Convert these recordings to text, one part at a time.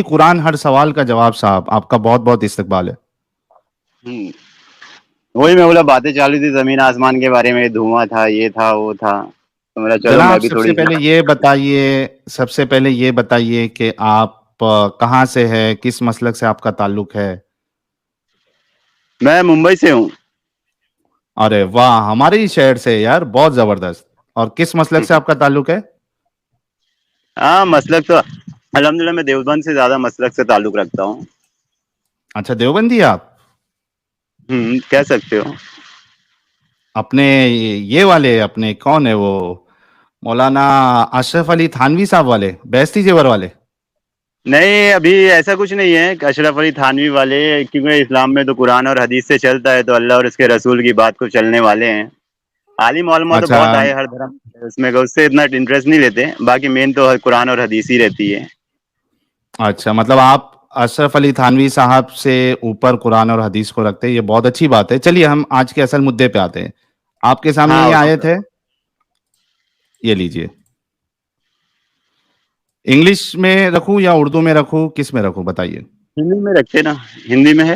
قرآن ہر سوال کا جواب صاحب، آپ کا بہت بہت استقبال ہے. وہی میں بولا باتیں چالو تھی زمین آسمان کے بارے میں، دھواں تھا، یہ تھا، وہ تھا، تو میرا چلو میں جناب بھی سب تھوڑی سے پہلے یہ بتائیے کہ آپ کہاں سے ہے، کس مسلک سے آپ کا تعلق ہے؟ میں ممبئی سے ہوں. ارے واہ، ہمارے ہی شہر سے یار، بہت زبردست. اور کس مسلک سے آپ کا تعلق ہے؟ ہاں مسلک تو الحمدللہ میں دیوبند سے زیادہ مسلک سے تعلق رکھتا ہوں. اچھا دیوبندی آپ؟ کہہ سکتے ہو. اپنے یہ والے، اپنے کون ہے وہ، مولانا اشرف علی تھانوی صاحب والے، بیستی زیور والے؟ نہیں ابھی ایسا کچھ نہیں ہے اشرف علی تھانوی والے، کیونکہ اسلام میں تو قرآن اور حدیث سے چلتا ہے، تو اللہ اور اس کے رسول کی بات کو چلنے والے ہیں. عالم علماء تو اچھا بہت آئے ہر دھرم اس سے اتنا انٹرسٹ نہیں لیتے، باقی مین تو قرآن اور حدیث ہی رہتی ہے. اچھا، مطلب آپ اشرف علی تھانوی صاحب سے اوپر قرآن اور حدیث کو رکھتے ہیں، یہ بہت اچھی بات ہے. چلیے ہم آج کے اصل مدعے پہ آتے ہیں. آپ کے سامنے ہاں یہ آیت ہے، یہ لیجئے. انگلش میں رکھوں یا اردو میں رکھوں، کس میں رکھوں بتائیے؟ ہندی میں رکھتے نا، ہندی میں ہے.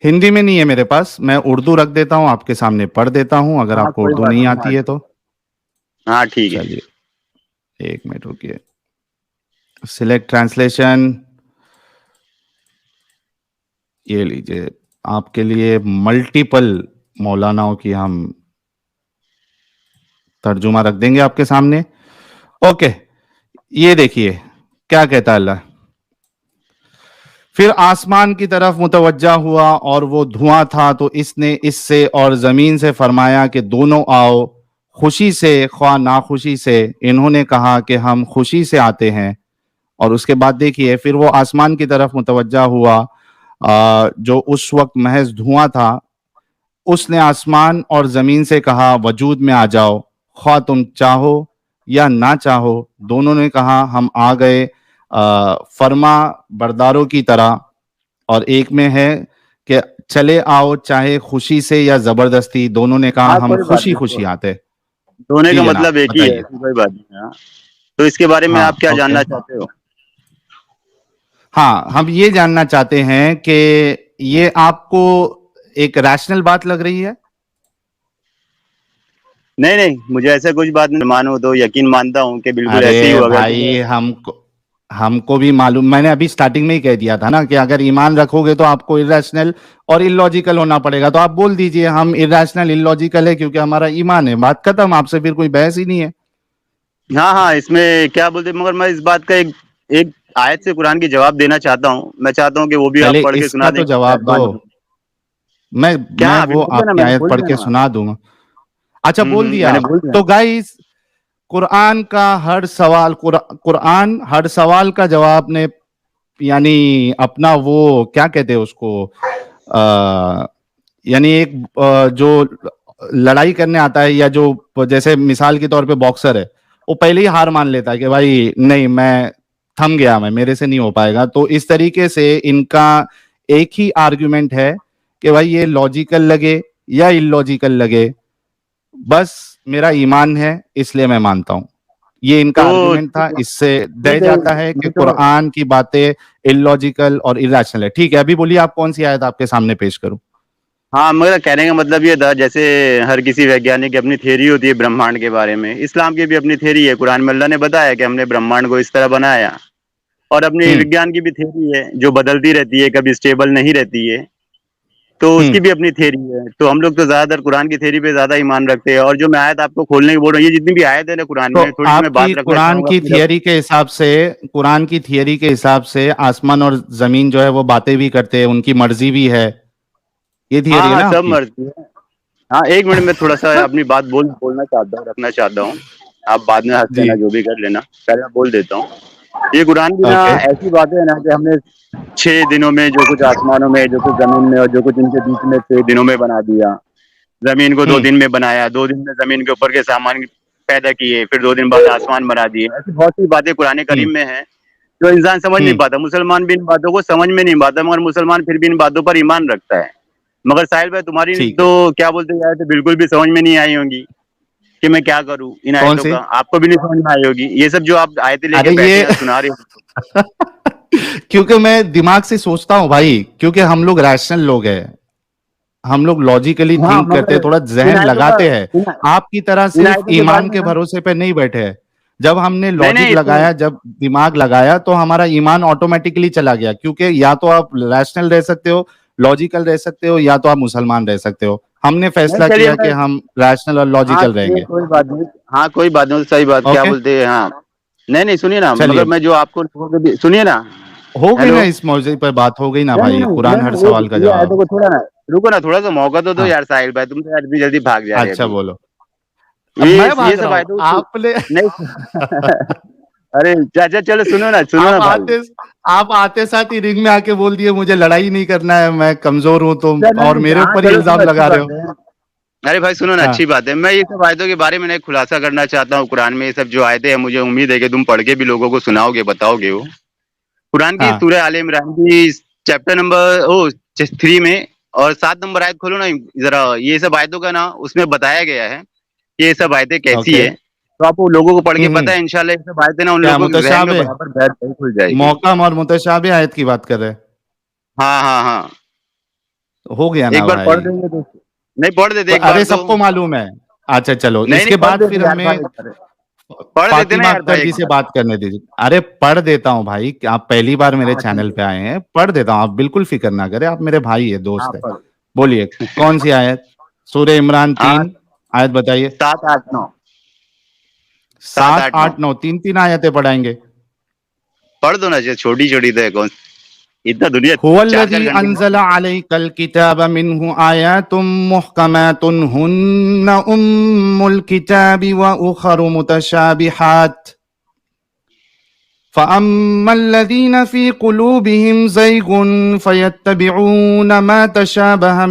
ہندی میں نہیں ہے میرے پاس، میں اردو رکھ دیتا ہوں، آپ کے سامنے پڑھ دیتا ہوں، اگر ہاں آپ کو کوئی اردو بات نہیں آتی ہے تو. ہاں ٹھیک ہے. چلیے ایک منٹ رکیے، سلیکٹ ٹرانسلیشن. یہ لیجئے آپ کے لیے ملٹیپل مولاناؤں کی ہم ترجمہ رکھ دیں گے آپ کے سامنے. اوکے، یہ دیکھیے کیا کہتا اللہ. پھر آسمان کی طرف متوجہ ہوا اور وہ دھواں تھا، تو اس نے اس سے اور زمین سے فرمایا کہ دونوں آؤ، خوشی سے خواہ ناخوشی سے. انہوں نے کہا کہ ہم خوشی سے آتے ہیں. اور اس کے بعد دیکھیے، پھر وہ آسمان کی طرف متوجہ ہوا جو اس وقت محض دھواں تھا. اس نے آسمان اور زمین سے کہا وجود میں آ جاؤ، خواہ تم چاہو یا نہ چاہو. دونوں نے کہا ہم آ گئے فرما برداروں کی طرح. اور ایک میں ہے کہ چلے آؤ چاہے خوشی سے یا زبردستی. دونوں نے کہا ہاں ہم کوئی بات خوشی خوشی نہیں، آتے. دھونے جی کا جناب مطلب ایک ہی ہے، بتائیے. ایسی کوئی بات نہیں. ہاں تو اس کے بارے میں ہاں آپ کیا اوکے، جاننا چاہتے ہو؟ ہاں ہم یہ جاننا چاہتے ہیں کہ یہ آپ کو ایک ریشنل بات لگ رہی ہے؟ نہیں نہیں، مجھے ایسا کچھ بات نہیں، مانو تو یقین مانتا ہوں کہ بالکل ایسے ہی ارے ہوا کرتے. بھائی ہم کو بھی معلوم، میں نے ابھی سٹارٹنگ میں ہی کہہ دیا تھا نا کہ اگر ایمان رکھو گے تو آپ کو irrational اور illogical ہونا پڑے گا. تو آپ بول دیجئے ہم irrational illogical ہے کیونکہ ہمارا ایمان ہے. بات ختم، آپ سے پھر کوئی بحث ہی نہیں ہے. ہاں ہاں، اس میں کیا بولتے، مگر میں اس بات کا ایک آیت سے قرآن کی جواب دینا چاہتا ہوں. میں چاہتا ہوں کہ وہ بھی آپ پہلے پڑھ کے اس سنا کا دیں. تو جواب دو. میں کیا ابھی وہ بول دیا نا، آپ کی میں نے آیت بول پڑھ دیا کے نا. سنا دوں گا. اچھا بول میں دیا نے آپ. بول دیا. تو گائز قرآن کا ہر سوال، قرآن ہر سوال کا جواب نے، یعنی اپنا وہ کیا کہتے ہیں اس کو، یعنی ایک جو لڑائی کرنے آتا ہے یا جو جیسے مثال کے طور پہ باکسر ہے، وہ پہلے ہی ہار مان لیتا ہے کہ بھائی نہیں میں تھم گیا، میں میرے سے نہیں ہو پائے گا. تو اس طریقے سے ان کا ایک ہی آرگومنٹ ہے کہ بھائی یہ لاجیکل لگے یا illogical لگے، بس میرا ایمان ہے اس لیے میں مانتا ہوں. یہ ان کا تو آرگومنٹ تھا. اس سے طے ٹھیک ہے، جاتا ہے کہ میں تو قرآن کی باتیں illogical اور irrational ہے. ٹھیک ہے، ابھی بولیے آپ کون سی آیت آپ کے سامنے پیش کروں؟ ہاں، میرا کہنے کا مطلب یہ تھا، جیسے ہر کسی ویگیانک کی اپنی تھیوری ہوتی ہے برہمانڈ کے بارے میں، اسلام کی بھی اپنی تھیوری ہے. قرآن میں اللہ نے بتایا کہ ہم نے برہمانڈ کو اس طرح بنایا. اور اپنی وگیان کی بھی تھیوری ہے جو بدلتی رہتی ہے، کبھی اسٹیبل نہیں رہتی ہے، تو اس کی بھی اپنی تھیوری ہے. تو ہم لوگ تو زیادہ تر قرآن کی تھیوری پہ زیادہ ایمان رکھتے ہیں. اور جو میں آیت آپ کو کھولنے کی بول رہا ہوں، یہ جتنی بھی آیت ہے نا قرآن تو میں، تھوڑی سی میں آپ کی بات رکھنا قرآن چاہوں گا کی اپنی تھیوری کے حساب سے، قرآن کی تھیوری کے حساب سے آسمان اور زمین جو ہے وہ باتیں بھی کرتے ہیں، ان کی مرضی بھی ہے. یہ ہاں تھیوری ہے ہاں، نا آپ سب کی؟ مرضی ہے. ہاں ایک منٹ میں تھوڑا سا اپنی بات بولنا چاہتا ہوں، رکھنا چاہتا ہوں. آپ بعد میں ہنس جی لینا، جو بھی کر لینا، پہلے میں بول دیتا ہوں. یہ قرآن کی نا اوکے. ایسی باتیں ہیں نا کہ ہم نے 6 دنوں میں جو کچھ آسمانوں میں، جو کچھ زمین میں، اور جو کچھ ان کے بیچ میں 6 دنوں میں بنا دیا. زمین کو 2 دن میں بنایا، 2 دن میں زمین کے اوپر کے سامان پیدا کیے، پھر 2 دن بعد آسمان بنا دیے. ایسی بہت سی باتیں قرآن کریم میں ہیں جو انسان سمجھ نہیں پاتا. مسلمان بھی ان باتوں کو سمجھ میں نہیں پاتا، مگر مسلمان پھر بھی ان باتوں پر ایمان رکھتا ہے. مگر ساحل بھائی تمہاری ٹھیک ہے. تو کیا بولتے ہیں، تو بالکل بھی سمجھ میں نہیں آئی ہوں گی کہ میں کیا کروں ان کون آیتوں سی؟ کا. آپ کو بھی نہیں سمجھ میں آئی ہوگی یہ سب جو آپ آیتیں لے کے ارے بیٹھے یہ ہیں سنا رہے ہو. क्योंकि मैं दिमाग से सोचता हूँ भाई, क्योंकि हम लोग रैशनल लोग हैं, हम लोग लॉजिकली हाँ थिंक करते हैं, मगर थोड़ा इन जहन आयतों का लगाते हैं। आपकी तरह इन सिर्फ आयतों के बारे ईमान में के ना, भरोसे पे नहीं बैठे हैं। जब हमने नहीं लॉजिक नहीं लगाया, जब दिमाग लगाया, तो हमारा ईमान ऑटोमेटिकली चला गया, क्योंकि या तो आप रैशनल रह सकते हो, लॉजिकल रह सकते हो, या तो आप मुसलमान रह सकते हो। हमने नहीं फैसला चलिए किया कि मैं, हम रैशनल और हाँ लॉजिकल चलिए रहेंगे। कोई बात नहीं, हाँ कोई बात नहीं, सही बात, क्या ओके, बोलते हैं, हाँ नहीं नहीं सुनिए ना, चलिए, मगर मैं जो आपको सुनिए ना, हो गई हेलो, ना, इस मौजू पर बात हो गई ना नहीं नहीं भाई, नहीं कुरान नहीं हर नहीं, सवाल का ये आयतों जवाब। को थोड़ा ना, रुको ना, थोड़ा सा मौका तो दो हाँ, यार साहिल भाई, तुम तो यार इतनी जल्दी भाग जा रहे अच्छा अभी, बोलो। अब ये मैं भाग ये रहा सब हूँ, आयतों को आपने नहीं अरे चाचा चलो सुनो ना आप भाई, आते आप आते साथ ही रिंग में आके बोल दिए मुझे लड़ाई नहीं करना है, मैं कमजोर हूँ, तुम चलो और नहीं, मेरे हाँ ऊपर ही चलो इल्जाम सुनो, अच्छी लगा रहे बात हो। है, अरे भाई सुनो ना, अच्छी हाँ, बात है, मैं ये सब आयतों के बारे में एक खुलासा करना चाहता हूँ, कुरान में ये सब जो आयतें हैं, मुझे उम्मीद है कि तुम पढ़ के भी लोगों को सुनाओगे, बताओगे वो, कुरान की हाँ, सूरह आले इमरान की चैप्टर नंबर 3 में, और 7 नंबर आयत खोलो ना जरा, ये सब आयतों का ना उसमें बताया गया है कि ये सब आयतें कैसी ओके। है, तो आप वो लोगों को पढ़ के पता हम्म। है इंशाल्लाह, ये सब आयतें ना उन क्या लोगों के जहन में मुतशाबे, बराबर बैठ के खुल जाएगी। मौकम और मुतशाबे आयत की बात कर रहे हैं? हाँ हाँ हाँ, तो हो गया एक ना बार पढ़ भाई। देंगे तो, नहीं पढ़ देते एक बार अरे तो, सबको मालूम है। अच्छा चलो, नहीं नहीं इसके पढ़ बाद देते फिर यार भाई, हमें अरे पढ़ देते ना फातिमा यार अख्तर भाई एक जी से बार, बात करने दीजिए। अरे पढ़ देता हूँ भाई, कि आप पहली बार मेरे हाँ ठीक चैनल है, पे आए हैं, पढ़ देता हूँ, आप बिल्कुल फिक्र ना करें, आप मेरे भाई है, हाँ दोस्त है। पढ़, बोलिए, कौन सी आयत? सूरह इमरान हाँ 3, आयत बताइए। 7 8 9, सात 7 आठ नौ 8 9, तीन तीन आयतें पढ़ाएंगे। पढ़ दो ना, जो छोटी छोटी तो है, कौन इतना दुनिया चार चार हुवल्लज़ी घंटे में, अंज़ला अलैकल किताब मिन्हु आयातुम मुहकमातुन हुन्ना उम्मुल किताबि व उखरु मुतशाबिहात فأما الذين في قلوبهم زيغ فيتبعون ما تشابه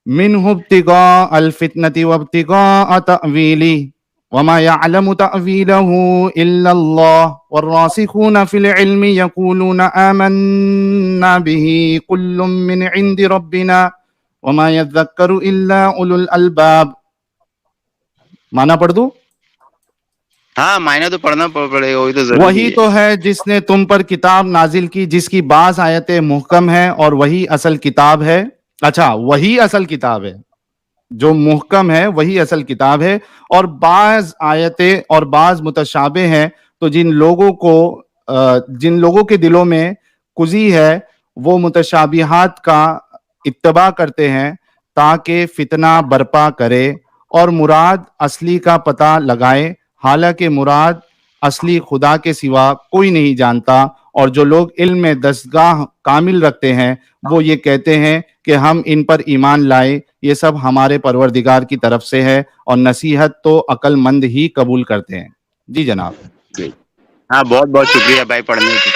ابتغاء الفتنة وابتغاء تأويله وما يعلم تأويله إلا الله والراسخون في العلم يقولون آمنا به كل من عند ربنا وما يذكر إلا أولو الألباب. माना पढ़ दूं? हाँ मायने तो पढ़ना पड़ेगा, वही तो जरूरी वही है। तो है जिसने तुम पर किताब नाजिल की, जिसकी बाज आयतें मुहकम है और वही असल किताब है। अच्छा, वही असल किताब है, जो मुहकम है वही असल किताब है, और बाज आयतें और बाज मुतशाबे हैं। तो जिन लोगों के दिलों में कुजी है, वो मुतशाबिहात का इत्तबा करते हैं ताकि फितना बर्पा करे और मुराद असली का पता लगाए, हालांकि मुराद असली खुदा के सिवा कोई नहीं जानता। और जो लोग इल्म में दस्तगाह कामिल रखते हैं, वो ये कहते हैं कि हम इन पर ईमान लाए, ये सब हमारे परवरदिगार की तरफ से है, और नसीहत तो अक्लमंद ही कबूल करते हैं। जी जनाब। हाँ बहुत बहुत शुक्रिया भाई पढ़ने की,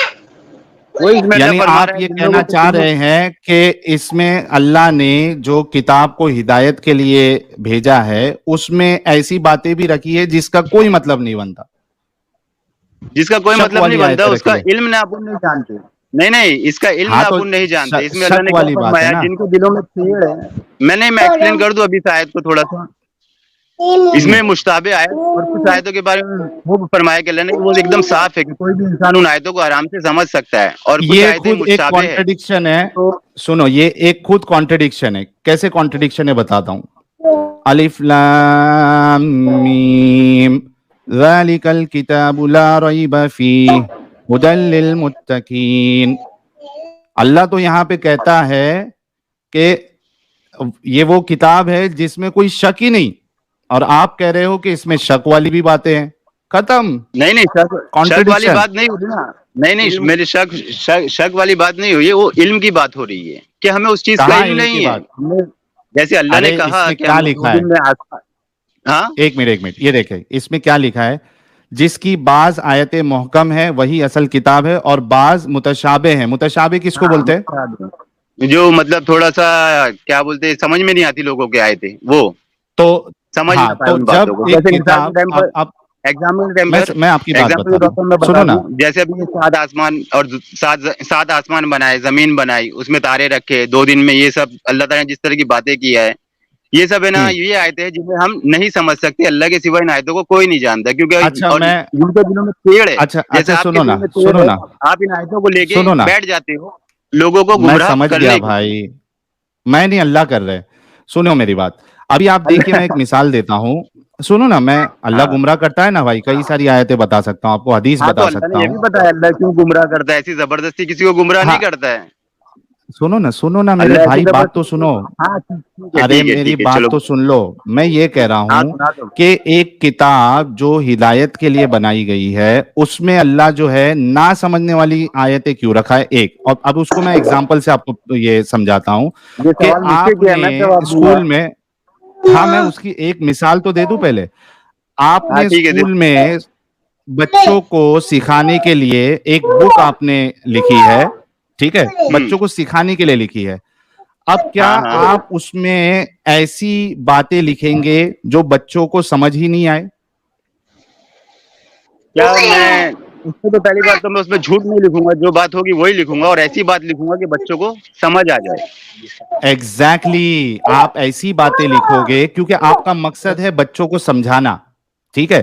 वही इसमें अल्लाह यानी फरमा आप रहा है ये जिन कहना लोगों को चाह तुम, रहे हैं कि इसमें अल्लाह ने जो किताब को हिदायत के लिए भेजा है, उसमें ऐसी बातें भी रखी है जिसका कोई मतलब नहीं बनता, जिसका कोई शक मतलब नहीं वाली बनता, आयतें रखी उसका है। इल्म ना अपन नहीं जानते, नहीं नहीं इसका इल्म हाँ ना तो अपन नहीं जानते, इसमें अल्लाह शक ने क्या वाली बात है फरमाया, ना। जिनके दिलों में फेड़ है, मैं एक्सप्लेन कर दूं अभी इस आयत को थोड़ा सा, इसमें हम्म। मुश्ताबे आयत और कुछ आयतों के बारे में वो फरमाया कि अल्लाह ने, वो एकदम साफ है कि कोई भी इंसान उन आयतों को आराम से समझ सकता है, और कुछ ये आयतें खुद एक मुश्ताबे है, कॉन्ट्रडिक्शन है। तो सुनो, ये एक खुद कॉन्ट्रडिक्शन है। कैसे कॉन्ट्रडिक्शन है बताता हूं। अलिफ लाम मीम ज़ालिकल किताबु ला रैब फीह हुदल लिल मुत्तकीन। अल्लाह तो यहां पे कहता है कि ये वो किताब है जिसमें कोई शक ही नहीं, और आप कह रहे हो कि इसमें शक वाली भी बातें हैं। खत्म, नहीं नहीं शक वाली कॉन्ट्रडिक्शन। बात नहीं हो रही ना, नहीं नहीं मेरे शक वाली बात नहीं हुई है, वो इल्म की बात हो रही है कि हमें उस चीज का कहाँ इल्म इल्म की नहीं है, बात? हमने जैसे अल्लाह ने अरे कहा इसमें कि क्या हमने लिखा 2 है? दिन में आसमान, हाँ एक मिनट, ये देखें इसमें क्या लिखा है। जिसकी बाज आयतें मुहकम है वही असल किताब है, और बाज मुतशाबे हैं। मुतशाबे किसको हाँ बोलते हैं? जो मतलब थोड़ा सा क्या बोलते हैं, समझ में नहीं आती लोगों के आए थे, वो तो समझ ना हाँ, पाए तो उन बातों जब को, एक जैसे मिसाल के किताब, टाइम पर, अब एग्जाम्पल के टाइम पर, मैं आपकी बात एग्जाम्पल के बताता तौर हूँ, पर मैं सुनो बता ना। दूं, जैसे अभी ये 7 आसमान और 7 आसमान बनाए, जमीन बनाई, उसमें तारे रखे, 2 दिन में, ये सब अल्लाह ताला ने जिस तरह की बातें की है, ये सब है ना, ये आयतें हैं जिन्हें हम नहीं समझ सकते, अल्लाह के सिवा इन आयतों को कोई नहीं जानता, क्योंकि अच्छा और मैं जिनके दिलों में टेढ़ है, अच्छा जैसे अच्छा आपके सुनो दिल ना में टेढ़ सुनो है, ना आप इन आयतों को लेके सुनो ना बैठ जाते हो लोगों को मैं गुमराह समझ गया करने के लिए। भाई, मैं नहीं, अल्लाह कर रहे। सुनो मेरी बात, अभी आप देखिए मैं एक मिसाल देता हूँ, सुनो ना, मैं अल्लाह हाँ गुमराह करता है ना भाई, कई सारी आयतें बता सकता हूँ आपको, हदीस हाँ, तो बता अल्लाह सकता ने ये भी हूँ। बताया अल्लाह क्यों गुमराह करता है, ऐसी जबरदस्ती किसी को गुमराह नहीं हाँ करता है। सुनो ना मेरे अल्लाह ऐसी भाई, बात तो जबरदस्ती सुनो। हाँ ठीक है अरे ठीक है मेरी ठीक है, बात चलो तो सुन लो, मैं ये कह रहा हाँ हूं सुना दो। कि एक किताब जो हिदायत के लिए बनाई गई है उसमें अल्लाह जो है ना समझने वाली आयतें क्यों रखा है, एक, और अब उसको मैं एग्जांपल से आपको ये समझाता हूं ये कि सवाल मुझसे किया है, आपने मैं जवाब दूंगा। स्कूल में, हाँ मैं उसकी एक मिसाल तो दे दूं पहले। हाँ आपने ठीक है स्कूल में बच्चों को सिखाने के लिए एक बुक आपने लिखी है, ठीक है, बच्चों को सिखाने के लिए लिखी है। अब क्या हाँ हाँ, आप उसमें ऐसी बातें लिखेंगे जो बच्चों को समझ ही नहीं आए? क्या मैं उससे तो पहली बात तो मैं उसमें झूठ नहीं लिखूंगा, जो बात होगी वही लिखूंगा और ऐसी बात लिखूंगा कि बच्चों को समझ आ जाए। एग्जैक्टली आप ऐसी बातें लिखोगे क्योंकि आपका मकसद है बच्चों को समझाना, ठीक है।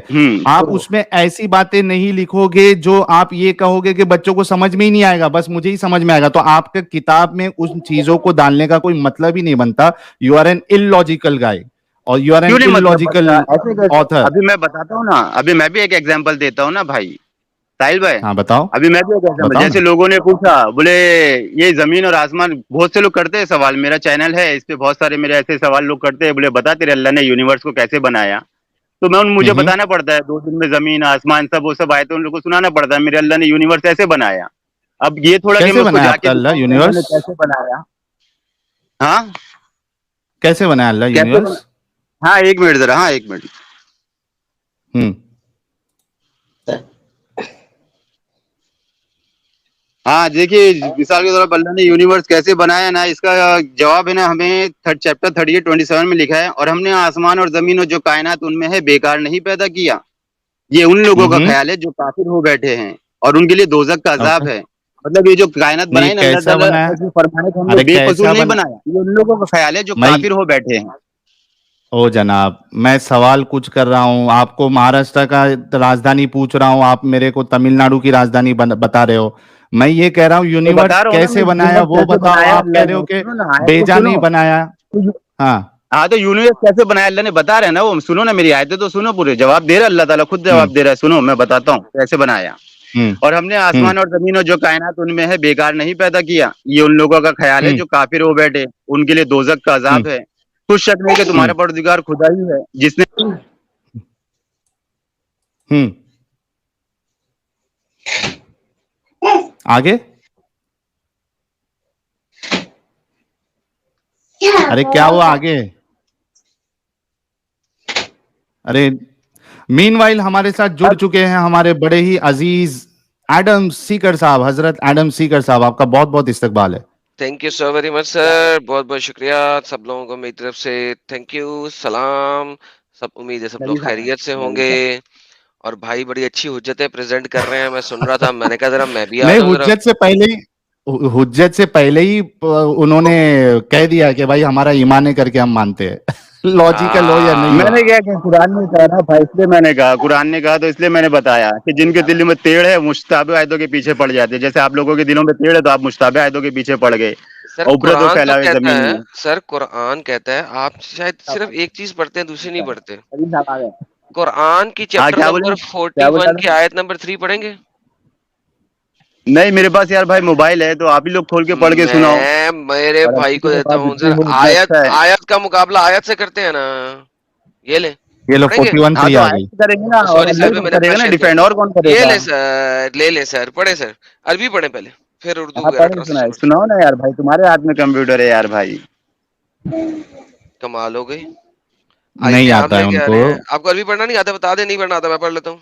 आप तो उसमें ऐसी बातें नहीं लिखोगे जो आप ये कहोगे कि बच्चों को समझ में ही नहीं आएगा, बस मुझे ही समझ में आएगा, तो आपके किताब में उन चीजों को डालने का कोई मतलब ही नहीं बनता। यू आर एन इलॉजिकल गाय और यू आर एन क्यों नहीं मतलब इलॉजिकल बनता, ऐसे कैसे? ऑथर। अभी मैं बताता हूँ ना, अभी मैं भी एक एग्जांपल देता हूँ ना भाई साहिल भाई। हाँ बताओ, अभी मैं भी एक एग्जांपल, बताओ जैसे ना। लोगों ने पूछा बोले ये जमीन और आसमान, बहुत से लोग करते हैं सवाल, मेरा चैनल है इस पे बहुत सारे मेरे ऐसे सवाल लोग करते हैं, बोले बता तेरे अल्लाह ने यूनिवर्स को कैसे बनाया। तो मैं उन मुझे हम्म। बताना पड़ता है 2 दिन में जमीन आसमान सब वो सब आए तो उन लोगों को सुनाना पड़ता है मेरे अल्लाह ने यूनिवर्स ऐसे बनाया। अब ये थोड़ा कि मैं कैसे उसको बनाया जाके आपका अल्लाह दिखाऊं कि अल्लाह ने यूनिवर्स? कैसे बनाया। हाँ कैसे बनाया अल्लाह कैसे यूनिवर्स? बना, हाँ एक मिनट जरा, हाँ एक मिनट। हम्म। हाँ देखिए, मिसाल के तौर पर अल्लाह ने यूनिवर्स कैसे बनाया ना, इसका जवाब है ना, हमें थर्ड चैप्टर 38:27 में लिखा है, और हमने आसमान और जमीन और जो कायनात उनमें है बेकार नहीं पैदा किया। ये उन लोगों का हम्म। ख्याल है जो काफिर हो बैठे हैं और उनके लिए दोजक का ओके, अजाब है। मतलब ये जो कायनात नहीं बनाई ना अल्लाह कैसा ताला बनाया? जो फरमाने को हम अरे लोग बेकसूर कैसा नहीं बना? बनाया, ये उन लोगों का ख्याल है जो मैं, काफिर हो बैठे हैं। ओ जनाब, मैं सवाल कुछ कर रहा हूँ, आपको महाराष्ट्र का राजधानी पूछ रहा हूँ, आप मेरे को तमिलनाडु की राजधानी बता रहे हो। मैं ये कह रहा हूँ तो बता यूनिवर्स रहा हूँ ना मैं, कैसे बनाया यूनिवर्स वो कैसे बताओ, बनाया आप कह अल्लाह रहे हो ने, कि सुनो ना आयत को बेजा सुनो। नहीं बनाया। तो हाँ। हाँ, तो यूनिवर्स कैसे बनाया अल्लाह ने बता रहे हैं ना, वो सुनो ना मेरी आयतें तो सुनो, पूरे जवाब दे रहा है अल्लाह ताला, खुद हम्म। जवाब दे रहा है, सुनो मैं बताता हूँ कैसे बनाया। हम्म। और हमने हम्म। आसमान और जमीन और जो कायनात उनमें है बेकार नहीं पैदा किया, ये उन लोगों का ख्याल है हम्म। जो काफिर हो बैठे, उनके लिए दोजक का हम्म। अजाब है। कुछ शक नहीं कि तुम्हारा हम्म। परवरदिगार खुदा ही है जिसने हम्म। आगे, अरे क्या हुआ आगे? अरे मीनवाइल हमारे साथ जुड़ चुके हैं हमारे बड़े ही अजीज एडम सीकर साहब, हजरत एडम सीकर साहब, आपका बहुत बहुत इस्तकबाल है। Thank you so very much sir, बहुत बहुत शुक्रिया सब लोगों को मेरी तरफ से, थैंक यू, सलाम। सब उम्मीद है सब लोग खैरियत से होंगे। और भाई बड़ी अच्छी हुज्जतें प्रेजेंट कर रहे हैं, मैं सुन रहा था, मैंने कहा जरा मैं भी आ नहीं, जाऊं जरा। हुज्जत से पहले ही उन्होंने कह दिया कि भाई हमारा ईमान है करके हम मानते हैं। लॉजिकल हो या नहीं हो। मैंने क्या कि कुरान ने कहा ना भाई, इसलिए मैंने कहा, कुरान ने कहा तो इसलिए मैंने बताया कि जिनके दिल में टेढ़ है मुश्ताबे आयतों के पीछे पड़ जाते हैं, जैसे आप लोगों के दिलों में टेढ़ है तो आप मुश्ताबे आयतों के पीछे पड़ गए सर और उभरत हो कुरान तो फैलावे कहता जमीन है, में। सर कुरान कहता है, आप शायद सिर्फ एक चीज पढ़ते हैं दूसरी नहीं पढ़ते। कुरान की हाँ चैप्टर क्या बोले, नंबर क्या बोला 41 था? की आयत नंबर 3 पढ़ेंगे। नहीं मेरे पास यार भाई मोबाइल है, तो आप ही लोग खोल के पढ़ के सुनाओ। मैं मेरे और भाई अस्सी को के देता पास हूँ इतनी सर, हुज्जत आयत है। आयत का मुकाबला आयत से करते हैं ना। ये ले, ये लो पढ़ेंगे। 41 हाँ 3 तो आ आयत गई। से करेंगे ना, और सॉरी अल्लाह सर, ही मैं तो मैंने अपना करेगा ना शेयर कर डिफेंड, दिया। और कौन ये करेगा। ले सर, ले ले सर, पढ़े सर, अरबी पढ़े पहले, फिर उर्दू हाँ वगैरह पढ़ सुनाए, ट्रांसलेशन। सुनाओ ना यार भाई, तुम्हारे हाथ में कंप्यूटर है यार भाई। कमाल हो गई। नहीं आयतें आप आता है लेके आ उनको। रहे हैं, आपको अरबी पढ़ना नहीं आता, बता दे, नहीं पढ़ना आता, मैं पढ़ लेता हूँ।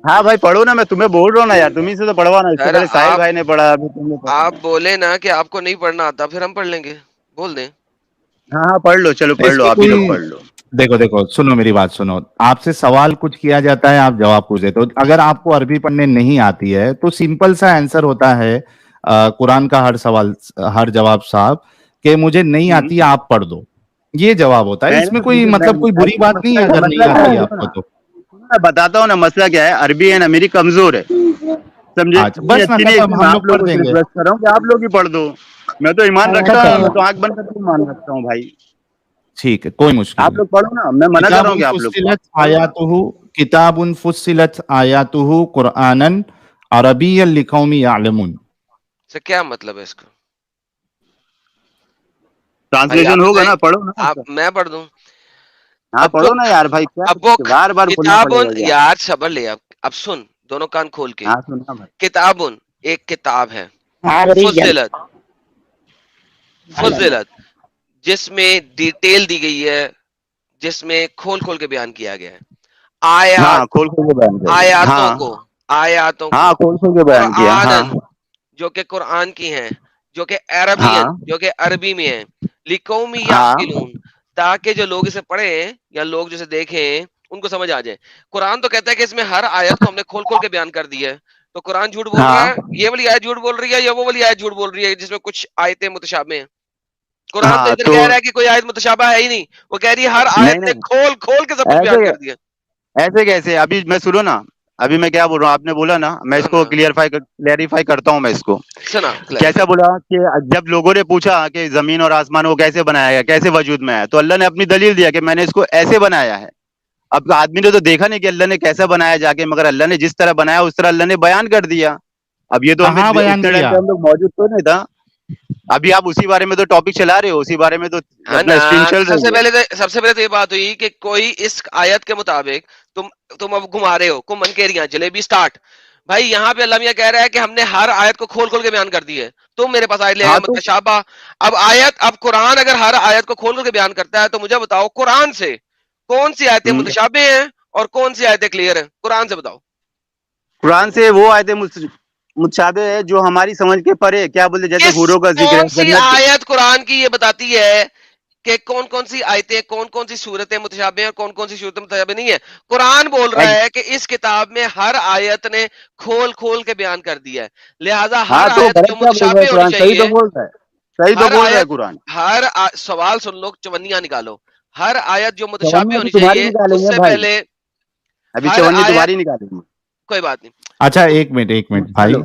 हाँ भाई पढ़ो ना, मैं तुम्हें बोल रहा हूँ ना यार, तुम्ही से तो पढ़वाना, इससे सर पहले साहिल भाई ने पढ़ा, अभी तुमने आप पढ़ा। बोले ना कि आपको नहीं पढ़ना आता, फिर हम पढ़ लेंगे, बोल दें। हाँ हाँ पढ़ लो, चलो पढ़ लो, इसमें आप ही लोग कोई, पढ़ लो। देखो देखो सुनो मेरी बात सुनो, आपसे सवाल कुछ किया जाता है, आप जवाब पूछ देते हो, अगर आपको अरबी पढ़ने नहीं आती है तो सिंपल सा आंसर होता है कुरान का हर सवाल, हर जवाब साहब, कि मुझे नहीं हम्म, आती, आप पढ़ दो। ये जवाब होता है, इसमें कोई मतलब कोई बुरी बात नहीं है अगर नहीं आती आपको तो। मैं बताता हूँ ना मसला क्या है। अरबी है ना मेरी कमजोर है, समझे? अच्छा बस ना, अच्छी नहीं, खत्म, हम मैं लोग आप लोगों पढ़ से देंगे। रिक्वेस्ट कर रहा हूँ कि आप लोग ही पढ़ दो। मैं तो ईमान रखता हूँ, मैं तो आंख बंद करके ईमान रखता हूँ भाई। ठीक है, कोई मुश्किल आप नहीं। लोग पढ़ो ना, मैं मना कर रहा हूँ कि आप लोग किताबुन फुस्सिलत आयातुहु कुरआनन अरबिय्यन लिकौमी यअलमून। से क्या मतलब है इसका? भाई ट्रांसलेशन होगा ना, पढ़ो ना। आप मैं पढ़ दूं? हाँ अब पढ़ो ना यार भाई, क्या अब वो बार बार बोलना किताबुन, पड़ेगा यार। यार सबर ले, अब सुन, दोनों कान खोल के। हाँ सुना भाई। किताबुन एक किताब है, फुस्सिलत फुस्सिलत जिसमें डिटेल दी गई है, जिसमें खोल खोल के बयान किया गया है। आयात, हाँ खोल खोल के बयान किया। आयातों को, आयातों हाँ को खोल खोल के बयान किया। हाँ कुरानन, जो कि कुरान की हैं, जो कि अरबियन, हाँ जो कि अरबी में है, लिकौमी हाँ याकिलून, ताकि जो लोग इसे पढ़ें या लोग जिसे देखें उनको समझ आ जाए। कुरान तो कहता है कि इसमें हर आयत को हमने खोल खोल के बयान कर दिया है, तो कुरान झूठ बोल रहा हाँ। है? ये वाली आयत झूठ बोल रही है या वो वाली आयत झूठ बोल रही है जिसमें कुछ आयतें मुतशाबे हैं? कुरान तो हाँ इधर तो कह रहा है कि कोई आयत मुतशाबा है ही नहीं, वो कह रही है हर नहीं आयत ने नहीं, खोल खोल के सब कुछ बयान ऐसे कर दिया। ऐसे कैसे? अभी मैं सुनो ना, अभी मैं क्या बोल रहा हूँ, आपने बोला ना, मैं इसको क्लियरिफाई करता हूँ मैं इसको। सुना कैसा बोला कि जब लोगों ने पूछा कि जमीन और आसमान को कैसे बनाया गया, कैसे वजूद में आया, तो अल्लाह ने अपनी दलील दिया कि मैंने इसको ऐसे बनाया है। अब आदमी ने तो देखा नहीं कि अल्लाह ने कैसा बनाया जाके, मगर अल्लाह ने जिस तरह बनाया उस तरह अल्लाह ने बयान कर दिया। अब ये तो हमें कहाँ बयान उतने टाइम किया? पे हम लोग मौजूद तो नहीं था। अभी आप उसी बारे में तो टॉपिक चला रहे हो, उसी बारे में तो है अपना ना। स्ट्रीम चल तो रही है। सबसे पहले तो ये बात हुई कि कोई इस आयत के मुताबिक तुम अब घुमा रहे हो कुमन केरियां जलेबी स्टार्ट। भाई यहाँ पे अल्लाह मियां कह रहा है कि हमने हर आयत को खोल खोल के बयान कर दी है, तुम मेरे पास आयत ले आए हाँ तो मुतशाबा। अब कुरान अगर हर आयत को खोल खोल के बयान करता है तो मुझे बताओ कुरान से कौन सी आयतें मुतशाबे हैं और कौन सी आयतें क्लियर हैं? कुरान से बताओ। कुरान से वो आयतें मुतशाबे है जो हमारी समझ के परे, क्या बोलते, जैसे हूरों का जिक्र है, कौन सी जन्नत। आयत कुरान की ये बताती है कि कौन कौन सी आयतें, कौन कौन सी सूरतें मुतशाबे हैं और कौन कौन सी सूरतें मुतशाबे नहीं है? कुरान बोल रहा है कि इस किताब में हर आयत ने खोल खोल के बयान कर दिया है, लिहाजा हाँ हर तो आयत गलत जो क्या बोल रहा है मुतशाबे होनी कुरान? सही तो चाहिए। बोल रहा है, सही तो हर बोल रहा है आयत, कुरान। सवाल सुन लो, चवन्नियां निकालो। हर आयत जो मुतशाबे चवन्नी होनी अभी तुम्हारी चाहिए निकालेंगे उससे भाई, पहले अभी हर चवन्नी आयत, तुम्हारी निकालेंगे। कोई बात नहीं। अच्छा तो एक मिनट भाई, हेलो,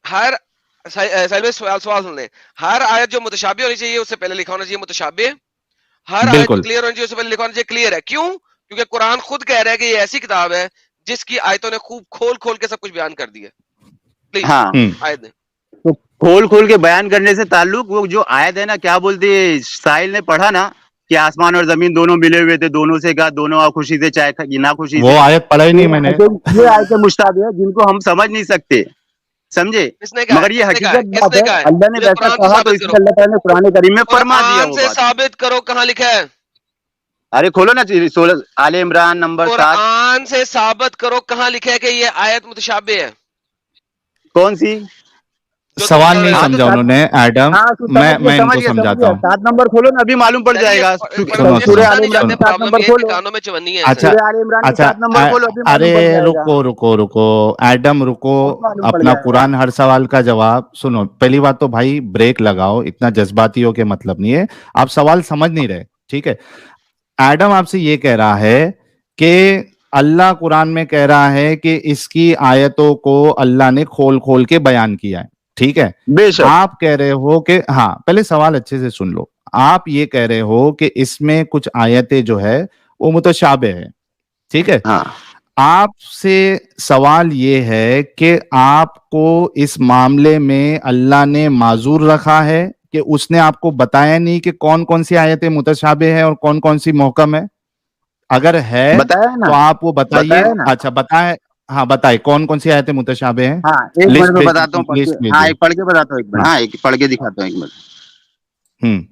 हर सवाल सुन ले। हर आयत जो मुतशाबे होनी चाहिए उससे पहले लिखा होना चाहिए मुतशाबे। हर आयत जो बिल्कुल क्लियर होनी चाहिए उससे पहले लिखा होना चाहिए क्लियर है। क्यों? क्योंकि कुरान खुद कह रहा है कि ये ऐसी किताब है जिसकी आयतों ने खूब खोल खोल के सब कुछ बयान कर दिया। प्लीज हाँ आयत दें। तो खोल खोल के बयान करने से ताल्लुक, वो जो आयत है ना, क्या बोलते है, साहिल ने पढ़ा ना कि आसमान और जमीन दोनों मिले हुए थे, दोनों से कहा, दोनों खुशी से चाहे ना खुशी वो से। आयत पढ़ा ही नहीं मैंने। ये आयतें मुश्ताबे है जिनको हम समझ नहीं सकते, समझे? किसने कहा है? मगर ये किसने कहा है? हकीकत बात किसने है, कहा है? अल्लाह ने मुझे वैसा कुरान से कहा तो साबित इसलिए करो। अल्लाह ताला ने कुरान करीम में फरमा दिया कुरान वो से बात। साबित करो, कहां लिखा है? अरे खोलो ना 16 आले इमरान नंबर 7। कुरान से साबित करो, कहां लिखा है कि ये आयत मुतशाबे है कौन सी? जो तुम सवाल पढ़ नहीं रहे हो? हाँ तो समझा उन्होंने एडम। हाँ तो मैं इनको समझाता हूँ। 7 नंबर खोलो ना, अभी मालूम पड़ यार ये जाएगा। सुनो ये सुनो सूरह सुनना आले नहीं इमरान चाहते, में सुनो 7 प्रॉब्लम नंबर ये है कि खोलो, कानों में चवन्नी है ऐसे। अच्छा सूरह आले इमरान में अच्छा 7 नंबर खोलो, अभी अरे मालूम पड़ जाएगा, रुको एडम रुको। अभी मालूम पड़ अपना जाएगा। कुरान हर सवाल का जवाब सुनो। पहली बात तो भाई ब्रेक लगाओ, इतना जज्बाती हो के मतलब नहीं है, आप सवाल समझ नहीं रहे, ठीक है? एडम आपसे ये कह रहा है कि अल्लाह कुरान में कह रहा है कि इसकी आयतों को अल्लाह ने खोल खोल के बयान किया है, ठीक है? बेशक। आप कह रहे हो कि, हाँ पहले सवाल अच्छे से सुन लो। आप ये कह रहे हो कि इसमें कुछ आयतें जो है वो मुतशाबे है, ठीक है? हाँ आपसे सवाल ये है कि आपको इस मामले में अल्लाह ने माजूर रखा है कि उसने आपको बताया नहीं कि कौन कौन सी आयतें मुतशाबे हैं और कौन कौन सी मोहकम है? अगर है बताया ना, तो आप वो बताइए। बताया ना। अच्छा बताए, हाँ बताइए कौन कौन सी आयतें मुतशाबे हैं। हाँ एक मिनट लिस्ट में बताता हूँ, लिस्ट हाँ भेजिए। एक पढ़ के बताता हूँ, एक मिनट, हाँ हाँ एक पढ़ के दिखाता हूँ, एक मिनट। हम्म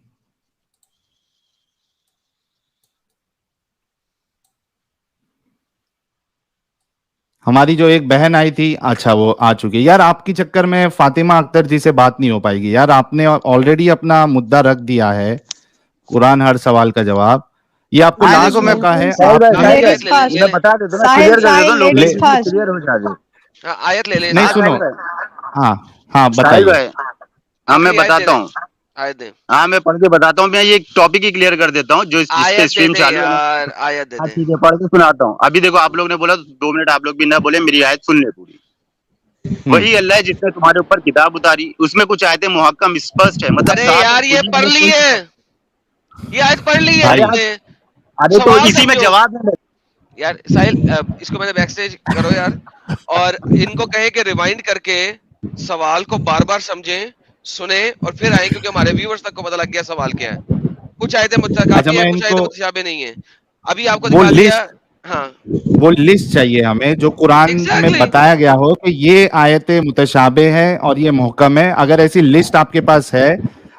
हमारी जो एक बहन आई थी, अच्छा वो आ चुकी है। यार आपकी चक्कर में फातिमा अख्तर जी से बात नहीं हो पाएगी यार, आपने ऑलरेडी अपना मुद्दा रख दिया है, कुरान हर सवाल का जवाब। ये आपको हाँ लास्ट देखो, मैं मौका है, साहिल भाई, आपने आयत ले ले मैं बता देता हूँ, मैं साहिल क्लियर कर देता हूँ, लोग ले, क्लियर हो जाए। हाँ, आयत ले ले नहीं साथ सुनो, में। हाँ हाँ साहिल बताइए। भाई, हाँ मैं आखिरी आयत ले बताता ले, हूँ, आयत दे, हाँ मैं पढ़ के बताता हूँ, मैं ये टॉपिक ही क्लियर कर देता हूँ जो जिस पे आयत दे स्ट्रीम दे चालू है ना। यार, आयत दे हाँ दे। ठीक है, पढ़ के सुनाता हूँ। अभी देखो, आप लोग ने बोला 2 मिनट आप लोग भी ना बोले, मेरी आयत सुन ले पूरी। वही अल्लाह है जिसने तुम्हारे ऊपर किताब उतारी, उसमें कुछ आयतें मुहक्कम स्पष्ट है, मतलब अरे साफ है, यार ये खुली पढ़ में ली कोई। है, ये आयत पढ़ ली है भाई अरे तुमने, अरे तो सवाल इसी में समझो जवाब है। यार। साहिल इसको मैंने बैक स्टेज करो यार, और इनको कहे कि रिवाइंड करके सवाल को बार बार समझें, सुने और फिर आए, क्योंकि हमारे व्यूअर्स तक को पता लग गया सवाल क्या है। कुछ आयतें अच्छा, मुतकाफी है, मैं कुछ आयतें इनको मुतशाबे नहीं है। अभी आपको वो दिखा दिया। लिस्ट हाँ वो लिस्ट चाहिए हमें जो कुरान में एग्जैक्टली बताया गया हो कि ये आयतें मुतशाबे हैं और ये मुहकम है। अगर ऐसी लिस्ट आपके पास है,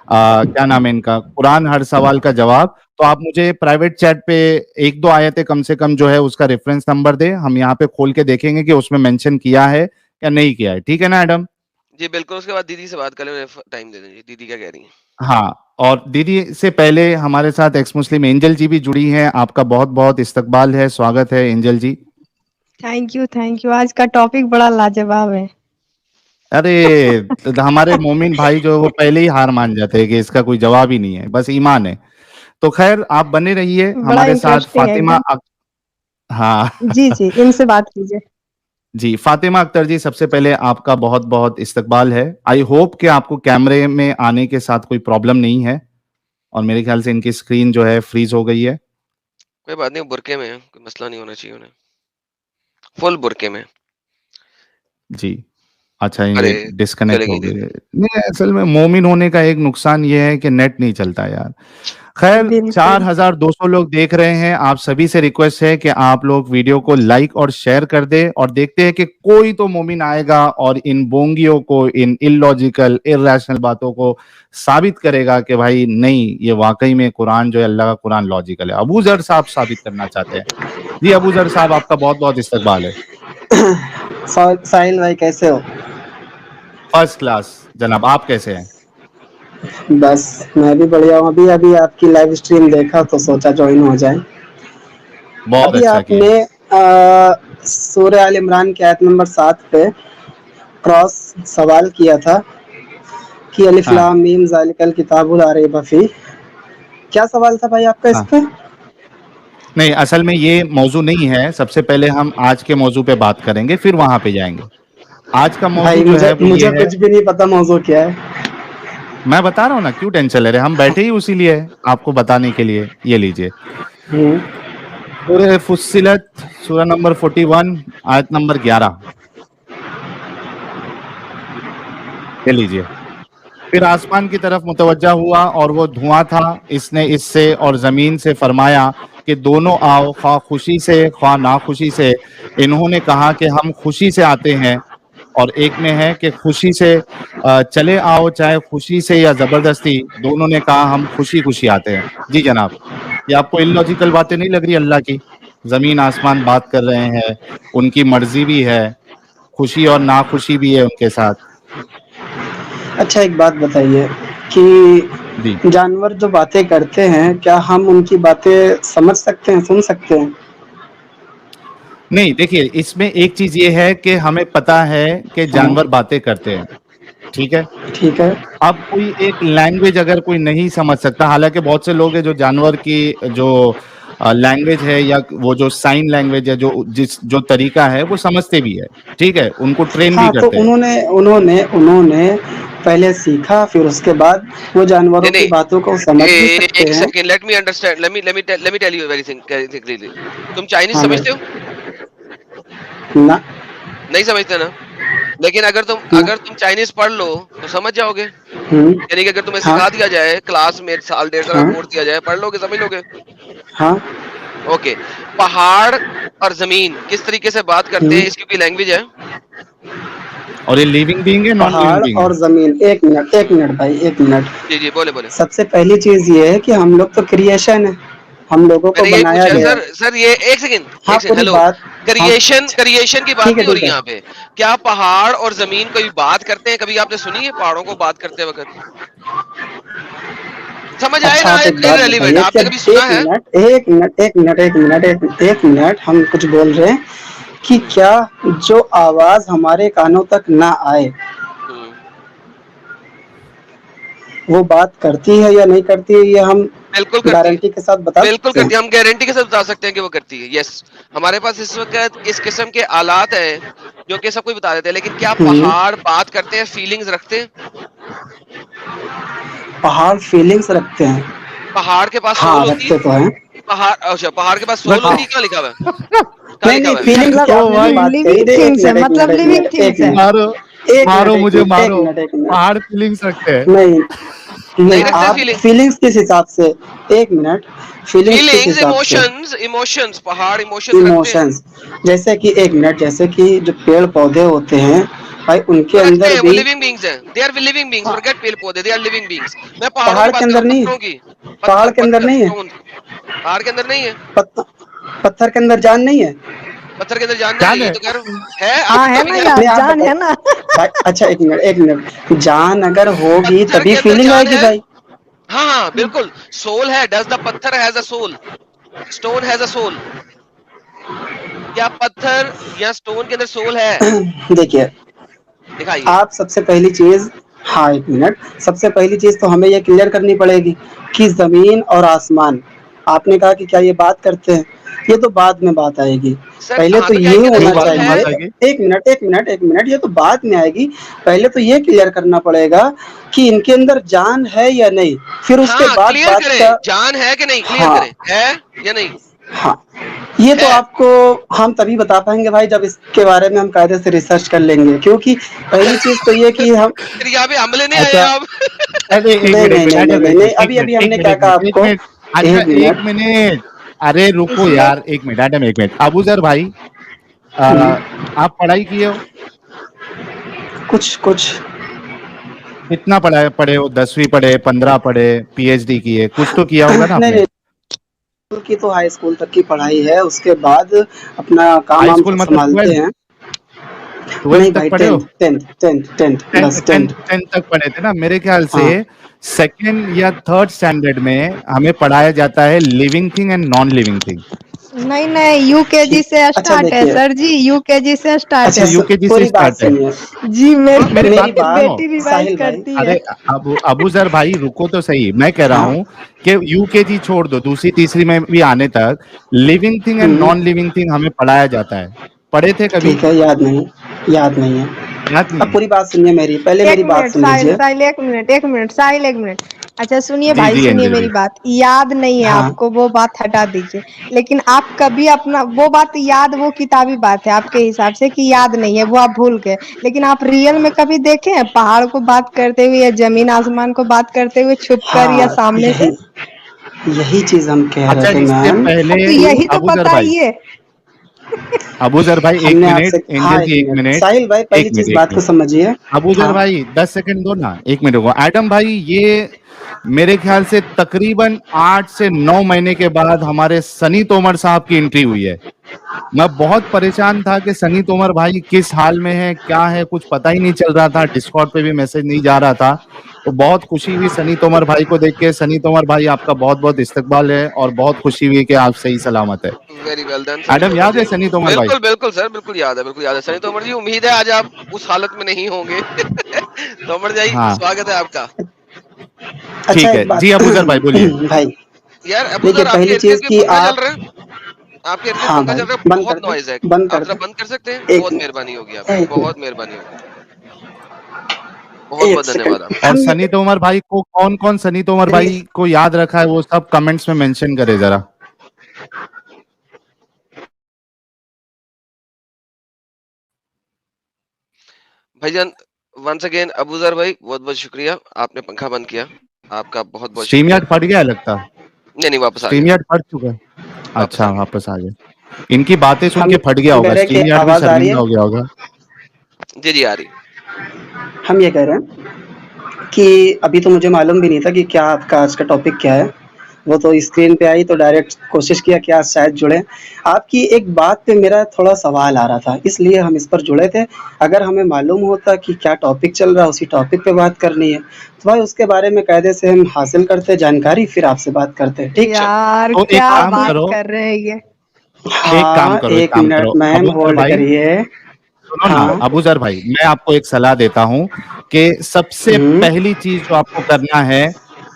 क्या नाम है इनका, कुरान हर सवाल का जवाब, तो आप मुझे प्राइवेट चैट पे 1-2 आयतें कम से कम जो है उसका रेफरेंस नंबर दे, हम यहाँ पे खोल के देखेंगे कि उसमें मेंशन किया है या नहीं किया है। ठीक है ना एडम? जी बिल्कुल। उसके बाद दीदी से बात कर लें, टाइम दे देंगे। दीदी क्या कह रही है? हाँ, और दीदी से पहले हमारे साथ एक्स मुस्लिम एंजल जी भी जुड़ी हैं। आपका बहुत बहुत इस्तकबाल है, स्वागत है एंजल जी। Thank you. आज का टॉपिक बड़ा लाजवाब है। अरे तो हमारे मोमिन भाई जो है वो पहले ही हार मान जाते हैं कि इसका कोई जवाब ही नहीं है, बस ईमान है। तो खैर आप बने रहिए बड़ा हमारे साथ। इंटरेस्टिंग है एकदम। हाँ जी इनसे बात कीजिए। जी, फातिमा अख्तर जी, सबसे पहले आपका बहुत बहुत इस्तकबाल है। आई होप कि आपको कैमरे में आने के साथ कोई प्रॉब्लम नहीं है, और मेरे ख्याल से इनकी स्क्रीन जो है फ्रीज हो गई है। कोई बात नहीं, बुरके में है, कोई मसला नहीं होना चाहिए उन्हें, फुल बुरके में। जी अच्छा, अरे ये डिस्कनेक्ट चलेगी हो गई दीदी। है। नहीं, असल में मोमिन होने का एक नुकसान ये है कि नेट नहीं चलता यार। खैर, बिल्कुल 4200 लोग देख रहे हैं। आप सभी से रिक्वेस्ट है कि आप लोग वीडियो को लाइक और शेयर कर दे, और देखते हैं कि कोई तो मोमिन आएगा और इन बोंगियों को, इन इलॉजिकल इरैशनल बातों को साबित करेगा कि भाई नहीं, ये वाकई में कुरान जो है अल्लाह का कुरान लॉजिकल है। अबू जर साहब साबित करना चाहते हैं। जी अबू जर साहब, आपका बहुत बहुत इस्तकबाल है। साहिल भाई कैसे हो? फर्स्ट क्लास जनाब, आप कैसे हैं? बस मैं भी बढ़िया हूँ। अभी आपकी लाइव स्ट्रीम देखा तो सोचा ज्वाइन हो जाए। बहुत अभी अच्छा किया। आपने सूरह आल इमरान की आयत नंबर 7 पे क्रॉस सवाल किया था कि अलिफ हाँ लाम मीम ज़ालिकल किताबु ला रैब फीह। क्या सवाल था भाई आपका इस हाँ, पे? नहीं असल में ये मौजू नहीं है। सबसे पहले हम आज के मौजू पे बात करेंगे, फिर वहां पे जाएंगे। आज का मौजू भाई जो है मुझे वो ये मुझे है। कुछ भी नहीं पता मौजू क्या है। मैं बता रहा हूँ ना, क्यों टेंशन ले रहे हैं, हम बैठे ही उसी लिए है, आपको बताने के लिए। ये लीजिए, हम्म, सूरह फुस्सिलत, सूरह नंबर 41, आयत नंबर 11। ये लीजिए। फिर आसमान की तरफ मुतवज्जा हुआ और वो धुआं था। इसने इससे और जमीन से फरमाया कि दोनों आओ, ख्वाह खुशी से ख्वाह नाखुशी से। इन्होंने कहा कि हम खुशी से आते हैं, और एक में है कि खुशी से चले आओ, चाहे खुशी से या जबरदस्ती। दोनों ने कहा हम खुशी खुशी आते हैं। जी जनाब, ये आपको इलॉजिकल बातें नहीं लग रही? अल्लाह की जमीन आसमान बात कर रहे हैं, उनकी मर्जी भी है, खुशी और नाखुशी भी है उनके साथ। अच्छा एक बात बताइए कि जी जानवर जो बातें करते हैं, क्या हम उनकी बातें समझ सकते हैं, सुन सकते हैं? नहीं, देखिए इसमें एक चीज ये है कि हमें पता है कि हाँ, जानवर बातें करते हैं, ठीक है। ठीक है। अब कोई एक लैंग्वेज अगर कोई नहीं समझ सकता, हालांकि बहुत से लोग हैं जो जानवर की जो लैंग्वेज है या वो जो साइन लैंग्वेज है, जो तरीका है वो समझते भी है, ठीक है, उनको ट्रेन भी हाँ, तो करते हैं। उन्होंने पहले सीखा, फिर उसके बाद वो जानवरों नहीं की नहीं, बातों को समझ भी सकते एक हैं। Second, let me understand, let me tell you everything clearly. तुम चाइनीज हाँ भाई। समझते हो? ना नहीं समझते ना? लेकिन अगर ना। तुम चाइनीज पढ़ लो तो समझ जाओगे। हम्म, यानी कि अगर तुम्हें हाँ सिखा दिया जाए, क्लास में साल 1.5 साल का हाँ कोर्स दिया जाए, पढ़ लोगे, समझ लोगे। हाँ। ओके, पहाड़ और जमीन किस तरीके से बात करते हैं, इसकी कोई लैंग्वेज है? और ये लिविंग बीइंग है, नॉन लिविंग पहाड़ बीइंग है? और जमीन, एक मिनट भाई, एक मिनट। जी जी, बोले बोले। सबसे पहली चीज ये है कि हम लोग तो क्रिएशन है, हम लोगों को मैंने यही बनाया पूछा गया सर। है। सर ये एक सेकंड, हाँ पूरी हेलो। बात। हाँ क्रिएशन की बात ठीक है नहीं हो ठीक रही है। यहाँ पे। क्या पहाड़ और जमीन कभी बात करते हैं? कभी आपने सुनी है पहाड़ों को बात करते वक्त? समझ आए अच्छा ना, आप एक बात इररिलेवेंट। बताइए, क्या आपने कभी सुना है? एक मिनट हम कुछ बोल रहे हैं कि क्या जो आवाज हमारे कानों तक ना आए, हम्म, वो बात करती है या नहीं करती है, ये हम बिल्कुल करती है, गारंटी के साथ बता बिल्कुल सकते करती हैं। है, हम गारंटी के साथ बता सकते हैं कि वो करती है। यस, हमारे पास इस वक्त इस किस्म के आलात हैं जो कि सब कुछ बता देते हैं। लेकिन क्या पहाड़ बात करते हैं, फीलिंग्स रखते हैं? पहाड़ फीलिंग्स रखते हैं? पहाड़ के पास हाँ, सोल होती है? रखते तो हैं। पहाड़, अच्छा, पहाड़ के पास सोल होती है? कहाँ लिखा हुआ है? कहाँ नहीं लिखा नहीं, हुआ है? फीलिंग्स की ओ आपने भाई, जो बात कही लिविंग थी, एक थिंग्स है, मिनट, एक मतलब मिनट, एक लिविंग मिनट, एक थिंग्स है। मिनट, मारो एक मारो मिनट, मुझे एक मारो, मिनट, एक मिनट। पहाड़ फीलिंग्स रखते हैं। नहीं नहीं नहीं, रखते आप फीलिंग, फीलिंग्स किस हिसाब से, एक मिनट, फीलिंग्स किस फीलिंग्स, हिसाब से? इमोशंस, इमोशंस, पहाड़ इमोशंस रखते हैं। इमोशंस, जैसे कि एक मिनट, जैसे कि जो पेड़ पौधे होते हैं भाई, उनके वो रखते अंदर हैं, वो भी लिविंग बींग्स हैं, they are living beings, forget पेड़ पौधे, दे आर लिविंग बींग्स। मैं पहाड़ों की पहाड़ बात के कर रहा अंदर हूँ, नहीं, पत्थरों की, पहाड़ पत्थर, के अंदर पत्थर, नहीं है, स्टोन। पहाड़ के अंदर नहीं है, पत्थर के अंदर जान नहीं है। पत्थर के अंदर जान नहीं है, जान ये है? तो कह रहा हूँ है, हाँ आपने है तभी ना कह यार, नहीं, आप जान है बताइए ना। भाई। अच्छा, एक मिनट, एक मिनट, जान अगर होगी पत्थर तभी के अंदर फीलिंग जान आएगी है। भाई। हाँ हाँ बिल्कुल, सोल है, डज द पत्थर has a soul, stone has a soul? क्या पत्थर या स्टोन के अंदर सोल है? देखिए, दिखाइए। आप सबसे पहली चीज, हाँ एक मिनट, सबसे पहली चीज तो हमें ये क्लियर करनी पड़ेगी कि जमीन और आसमान, आपने कहा कि क्या ये बात करते हैं, ये तो बाद में बात आएगी। सर पहले हाँ, तो तो क्या ये इनके अंदर क्यों होना बात सोल में है? बात चाहिए, आएगी? एक मिनट, एक मिनट, एक मिनट, ये तो बाद में आएगी। पहले तो ये क्लियर करना पड़ेगा कि इनके अंदर जान है या नहीं, फिर उसके हाँ, बाद क्लियर बात करें, का। जान है कि नहीं, क्लियर हाँ करें, है या नहीं हाँ, ये तो है? आपको हम तभी बता पाएंगे भाई जब इसके बारे में हम कायदे से रिसर्च कर लेंगे, क्योंकि तो पहली चीज तो ये कि हम, फिर यहाँ पे हमले नहीं आए अच्छा, आप? अरे एक नहीं मिनट, एक नहीं मिनट, नहीं नहीं एडम, नहीं एक नहीं, मिनट, एक अभी मिनट, अभी एक हमने मिनट, क्या एक कहा मिनट, एक आपको, मिनट। अच्छा, एक एक मिनट। मिनट, अरे रुको इसलिए यार, एक मिनट, एडम, एक मिनट। अबूजर भाई, आ, आप पढ़ाई किए हो? कुछ कुछ कितना पढ़े हो? 10वीं पढ़े, 15 पढ़े, पीएचडी किए, कुछ तो किया होगा ना नहीं आपने? नहीं, स्कूल की तो हाई स्कूल तक की पढ़ाई है, उसके बाद अपना काम हाई वाम स्कूल सब मतलब संभालते 12th? हैं। 12th नहीं तक भाई, पढ़े हो? टेंथ टेंथ टेंथ टेंथ, बस टेंथ। 10th तक पढ़े थे ना? मेरे ख्याल से हाँ सेकेंड या थर्ड स्टैंडर्ड में हमें पढ़ाया जाता है living thing and non living thing. नहीं नहीं, यूकेजी से अच्छा स्टार्ट है देखिए, सर जी, यूकेजी से स्टार्ट अच्छा, अच्छा है। यूकेजी से पूरी बात स्टार्ट है। सुनिए, जी मेरी बात मेरी तो मेरी बात, सुनो। बेटी रिवाइज साहिल भाई। करती अरे है। अबूजर भाई, रुको तो सही। मैं कह रहा हाँ, हूँ कि यूकेजी छोड़ दो, दूसरी तीसरी में भी आने तक living thing and non living thing हमें पढ़ाया जाता है। पढ़े थे कभी? ठीक है, याद नहीं, याद नहीं है। याद नहीं अब है? पूरी बात सुनिए मेरी, पहले एक मेरी बात मिनट सुन साहिल, लीजिए। साहिल एक मिनट, एक मिनट साहिल, एक मिनट। अच्छा सुनिए जी भाई, जी सुनिए एंजल मेरी जी। बात, याद नहीं है हाँ आपको, वो बात हटा दीजिए। लेकिन आप कभी अपना वो बात याद, वो किताबी बात है आपके हिसाब से कि याद नहीं है, वो आप भूल गए। लेकिन आप रियल में कभी देखे हैं पहाड़ को बात करते हुए या जमीन आसमान को बात करते हुए, छुप कर या हाँ, सामने से? यही यही चीज हम कह रहे अच्छा, थे इससे मैम, पहले तो यही तो अबूजर भाई, बताइए। अबूजर भाई एक हमने मिनट, आपसे, हाँ एंजल एक जी एक मिनट, मिनट, साहिल भाई एक पहली मिनट, चीज एक बात को मिनट। समझिए। अबूजर हाँ भाई 10 सेकंड दो ना, एक मिनट को। एडम भाई, ये मेरे ख्याल से तकरीबन 8 से 9 महीने के बाद हमारे सनी तोमर साहब की एंट्री हुई है। मैं बहुत परेशान था कि सनी तोमर भाई किस हाल में है, क्या है, कुछ पता ही नहीं चल रहा था। डिस्कॉर्ड पे भी मैसेज नहीं जा रहा था। तो बहुत खुशी हुई सनी तोमर भाई को देख के। सनी तोमर भाई, आपका बहुत बहुत इस्तकबाल है और बहुत खुशी हुई कि आप सही सलामत है। Very well done Sunny Adam, Tomar याद जी। है सनी तोमर भाई? बिल्कुल बिल्कुल सर, बिल्कुल याद है, बिल्कुल याद है सनी तोमर जी। उम्मीद है आज आप उस हालत में नहीं होंगे। तोमर जी हाँ, स्वागत है आपका। अच्छा, ठीक है एक बात जी। अबूजर भाई बोलिए। भाई, यार अबू देखिए सर, आपके पहली इर्द चीज गिर्द कि पंखा चल आप, रहा है? आपके इर्द गिर्द हाँ पंखा भाई, चल रहा है, बंद बहुत कर दे, नॉइज है। बंद आप कर जरा दे, बंद कर सकते हैं? एक बहुत मिनट, मेहरबानी होगी आपकी, एक बहुत मिनट, मेहरबानी होगी, बहुत एक बहुत धन्यवाद सेकंड, आपका। और हम ये सनी तोमर भाई को कौन कौन सनी तोमर करिए। भाई को याद रखा है, वो सब कमेंट्स में मेंशन करे जरा। भाईजान वंस अगेन अबूजर भाई, बहुत बहुत शुक्रिया, आपने पंखा बंद किया, आपका बहुत बहुत स्ट्रीम शुक्रिया। यार्ड फट गया लगता। नहीं नहीं, वापस आ स्ट्रीम गया, यार्ड फट चुका है। वापस आ अच्छा, गया। वापस आ गया। इनकी बातें सुन हम के फट गया हम कह होगा, रहे हैं कि स्ट्रीम यार्ड भी आवाज आ रही शर्मिंदा है, हो गया होगा। जी जी आ रही। हम ये कह रहे हैं कि अभी तो मुझे मालूम भी नहीं था कि क्या आपका आज का टॉपिक क्या है, वो तो स्क्रीन पे आई तो डायरेक्ट कोशिश किया कि आज शायद जुड़े। आपकी एक बात पे मेरा थोड़ा सवाल आ रहा था, इसलिए हम इस पर जुड़े थे। अगर हमें मालूम होता कि क्या टॉपिक चल रहा है, उसी टॉपिक पे बात करनी है, तो भाई उसके बारे में कायदे से हम हासिल करते जानकारी, फिर आपसे बात करते, ठीक। यार तो एक क्या काम बात करो, कर रहे हैं ये। एक काम हाँ करो, एक एक काम मिनट करो मैम, अबूजर होल्ड भाई, करिए। सुनो ना हाँ अबू जर भाई, मैं आपको एक सलाह देता हूँ कि सबसे पहली चीज जो आपको करना है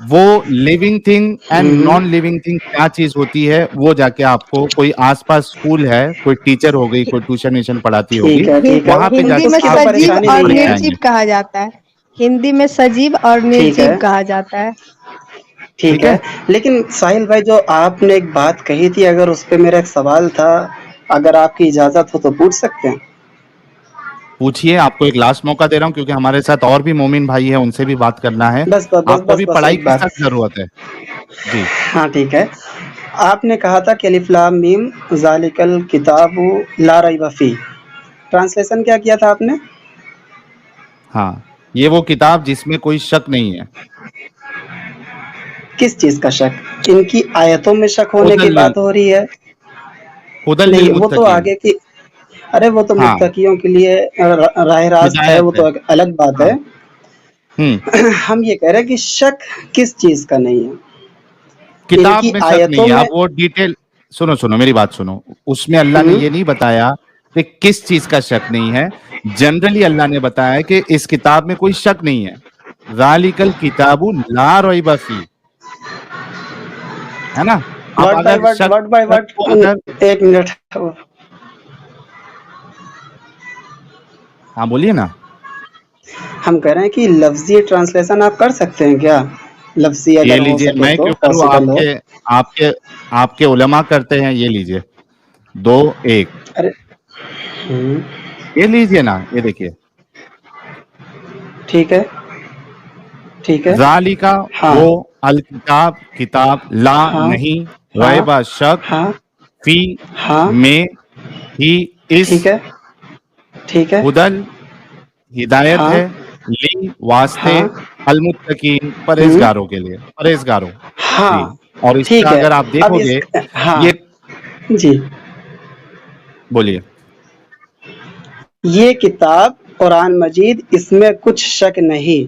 वो living thing and non living thing क्या चीज होती है वो जाके आपको कोई आसपास स्कूल है, कोई टीचर हो गई, कोई ट्यूशन व्यूशन पढ़ाती होगी, ठीक है ठीक है, वहां पे हिंदी जाके में उसकी आप तो सजीव परेशानी और नहीं है। जाएंगे। निर्जीव कहा जाता है। हिंदी में सजीव और ठीक निर्जीव है कहा जाता है। ठीक ठीक है, है, लेकिन साहिल भाई जो आपने एक बात कही थी, अगर उस पे मेरा एक सवाल था, अगर आपकी इजाजत हो तो पूछ सकते हैं? पूछिए। आपको एक लास्ट मौका दे रहा हूँ क्योंकि हमारे साथ और भी मोमिन भाई है, उनसे भी बात करना है। बस बस बस आपको बस अभी बस पढ़ाई एक की बात। सख्त जरूरत है जी। हाँ ठीक है, आपने कहा था कि अलिफ लाम मीम ज़ालिकल किताबु ला रैब फी, ट्रांसलेशन क्या किया था आपने? हाँ, ये वो किताब जिसमें कोई शक नहीं है। किस चीज का शक? इनकी आयतों में शक होने की हुदल बात हो रही है? हुदल नहीं, लिल वो तो मुत्तकीन। आगे की, अरे वो तो हाँ, मुत्तकियों के लिए राह रास्त है, हिदायत वो है। तो एक अलग बात हाँ, है। हम ये कह रहे हैं कि शक किस चीज का नहीं है? किताब इनकी में शक नहीं आयतों है। में। आप वो डिटेल सुनो, सुनो मेरी बात सुनो। उसमें अल्लाह ने ये नहीं बताया कि किस चीज का शक नहीं है। जनरली अल्लाह ने बताया कि इस किताब में कोई शक नहीं है। ज़ालिकल किताबु ला रैब फी, है ना? अब वर्ड बाय अगर वर्ड, शक वर्ड बाय शक को अगर वर्ड, एक मिनट। हाँ बोलिए ना। हम कह रहे हैं कि लफ्जी ट्रांसलेशन आप कर सकते हैं क्या? लफ्जी ये अगर हो लीजिए, सके मैं तो, क्यों करूँ? पॉसिबल हो। आपके आपके आपके उलमा करते हैं। ये लीजिए 2-1, अरे हम्म, ये लीजिए ना, ये देखिए ठीक है ठीक है। ज़ालिका हाँ वो, अल किताब किताब, ला हाँ नहीं, हाँ रैबा शक, हाँ फी हाँ, में ही, इस, ठीक है ठीक है। हुदल हिदायत हाँ है, ली वास्ते, हाँ अल मुत्तकीन हम्म, परहेजगारों के लिए, परहेजगारों जी। हाँ और ठीक इसका है। अगर आप अब इस, देखोगे हाँ ये, जी, बोलिए। ये किताब कुरान मजीद, इसमें कुछ शक नहीं,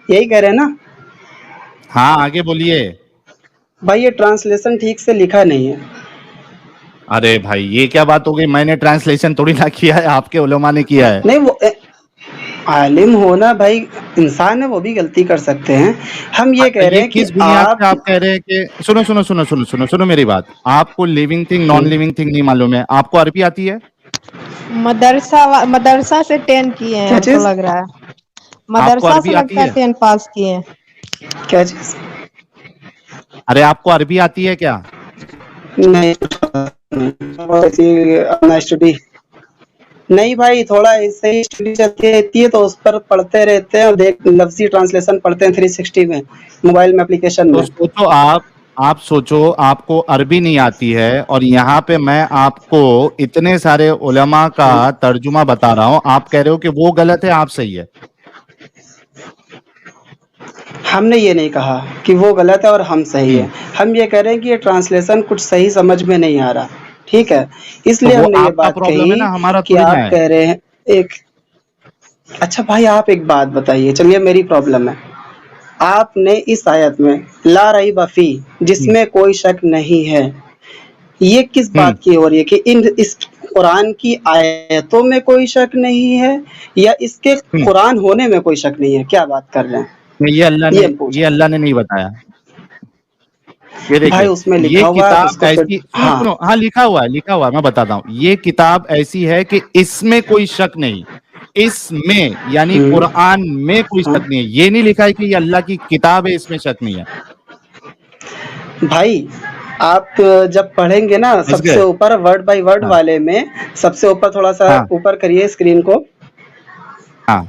यही कह रहे हैं ना? हाँ आगे बोलिए। भाई ये ट्रांसलेशन ठीक से लिखा नहीं है। अरे भाई ये क्या बात हो गई? मैंने ट्रांसलेशन थोड़ी ना किया है, आपके उलमा ने किया है। नहीं, वो आलिम होना भाई, इंसान है, वो भी गलती कर सकते हैं। हम ये कह रहे ये हैं कि किस बुनियाद पे आप कह रहे हैं कि सुनो सुनो सुनो सुनो सुनो सुनो मेरी बात। आपको living thing non living thing नहीं मालूम है? आपको अरबी आती है? मदरसा से 10 किए हैं, क्या हमको चीज? लग रहा है। आपको मदरसा अरबी से आती लगता है है? 10 पास किए हैं। क्या चीज? अरे आपको अरबी आती है क्या? नहीं, वो ऐसी अपना स्टडी नहीं भाई, थोड़ा ऐसे ही स्टडी चलती रहती है तो उस पर पढ़ते रहते हैं और देख लफ्जी ट्रांसलेशन पढ़ते हैं 360 में, मोबाइल में, एप्लीकेशन तो में। सोचो आप सोचो आपको अरबी नहीं आती है और यहाँ पे मैं आपको इतने सारे उलमा का तर्जुमा बता रहा हूँ, आप कह रहे हो कि वो गलत है, आप सही है। हमने ये नहीं कहा कि वो गलत है और हम सही है, हम ये कह रहे हैं कि ये ट्रांसलेशन कुछ सही समझ में नहीं आ रहा, ठीक है? तो इसलिए वो हमने ये आपका बात प्रॉब्लम है कही ना, हमारा कि थोड़ी ना आप है। कह रहे हैं एक, अच्छा भाई आप एक बात बताइए, चलिए मेरी प्रॉब्लम है, आपने इस आयत में ला रैब फी, जिसमें कोई शक नहीं है, ये किस बात की हो रही है कि इस कुरान की आयतों में कोई शक नहीं है या इसके कुरान होने में कोई शक नहीं है? क्या बात कर रहे हैं? ये अल्लाह ने नहीं बताया। ये भाई देखिए उसमें ये लिखा हुआ है, किताब उसको फिर ऐसी, सुनो हाँ सुनो, हाँ लिखा हुआ है, मैं बताता हूँ। ये किताब ऐसी है कि इसमें कोई शक नहीं, इसमें यानी कुरान में कोई हाँ शक नहीं है। ये नहीं लिखा है कि ये अल्लाह की किताब है, इसमें शक नहीं है। भाई, आप जब पढ़ेंगे ना समझ सबसे गए? ऊपर वर्ड बाय वर्ड हाँ वाले में, सबसे ऊपर थोड़ा सा हाँ ऊपर करिए स्क्रीन को। हाँ।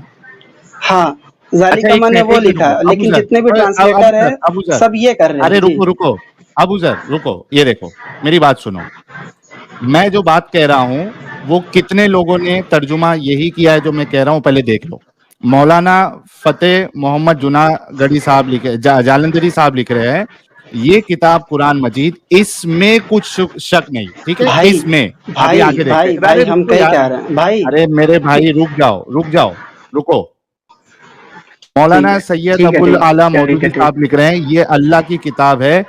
हाँ, अच्छा जालिका मैंने वो एक मिनट लिखा, रुको लेकिन अबूजर, जितने भी ट्रांसलेटर है अबूजर, सब ये कर रहे अरे हैं जी। रुको रुको अबूजर रुको, ये देखो मेरी बात सुनो। मैं जो बात कह रहा हूँ वो कितने लोगों ने तर्जुमा यही किया है जो मैं कह रहा हूँ, पहले देख लो। मौलाना फतेह मोहम्मद जुनागढ़ी साहब जालंधरी साहब लिख रहे हैं, ये किताब कुरान मजीद, इसमें कुछ शक नहीं, ठीक है? भाई इसमें अभी भाई आगे देखते भाई हैं। भाई अरे हम रुको कहीं यार, कह रहे हैं भाई। अरे मेरे भाई रुक जाओ रुको। ठीक मौलाना है सैयद ठीक है अबुल ठीक आला है ठीक मौदूदी है ठीक। साहब लिख रहे हैं, ये अल्लाह की किताब है,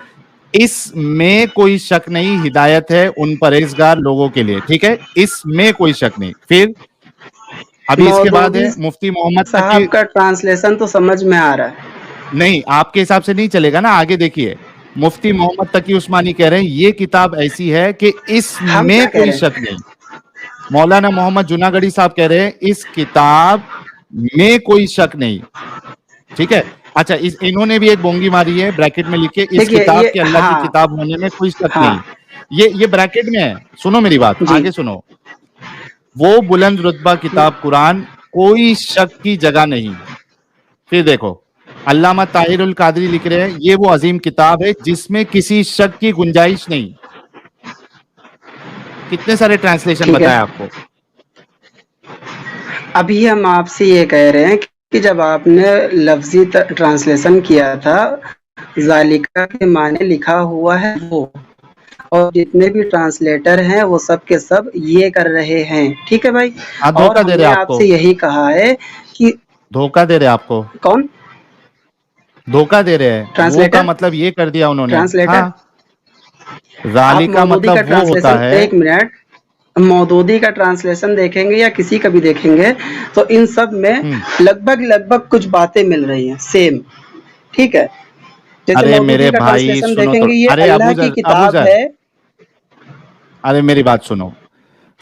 इसमें कोई शक नहीं, हिदायत है उन परहेजगार लोगों के लिए, ठीक है, इसमें कोई शक नहीं। फिर अभी इसके बाद है मौदूदी मुफ्ती मोहम्मद साहब तकी। का ट्रांसलेशन तो समझ में आ रहा है। नहीं, आपके हिसाब से नहीं चलेगा ना, आगे देखिए। मुफ्ती मोहम्मद तकी उस्मानी कह रहे हैं ये किताब ऐसी है कि हम क्या इसमें कह कोई रहे शक हैं? नहीं। मौलाना मोहम्मद जुनागढ़ी साहब कह रहे हैं इस किताब में कोई शक नहीं, ठीक है। अच्छा, इन्होंने भी एक बोंगी मारी है ब्रैकेट में लिखे, इस देखिए किताब ये के अल्लाह की हाँ किताब होने में कोई शक नहीं। हाँ ये ब्रैकेट में है, सुनो मेरी बात, जी आगे सुनो। वो बुलंद रुतबा किताब कुरान कोई शक की जगह नहीं। फिर देखो, अल्लामा ताहिरुल कादरी लिख रहे हैं ये वो अजीम किताब है जिसमें किसी शक की गुंजाइश नहीं। कितने सारे ट्रांसलेशन ठीक है। बताया आपको। अभी हम आपसे ये कह रहे हैं कि जब आपने लफ्जी ट्रांसलेशन किया था, जालिका के माने लिखा हुआ है वो, और जितने भी ट्रांसलेटर हैं वो सब के सब ये कर रहे हैं, ठीक है भाई। हाँ, और धोखा दे हमने रहे आपको, आपसे यही कहा है कि धोखा दे रहे आपको, कौन धोखा दे रहे हैं। वो का ट्रांसलेटर मतलब ये कर दिया उन्होंने। ट्रांसलेटर हाँ, आप जालिका मौदूदी का मतलब वो होता ट्रांसलेशन, है। एक मिनट, मौदूदी का ट्रांसलेशन देखेंगे या किसी का भी देखेंगे तो इन सब में लगभग कुछ बातें मिल रही हैं सेम, ठीक है। जैसे अरे मौदूदी मेरे का भाई ट्रांसलेशन सुनो तो, देखेंगे, ये अरे अल्लाह की अबू किताब जर, है। अरे मेरी बात सुनो।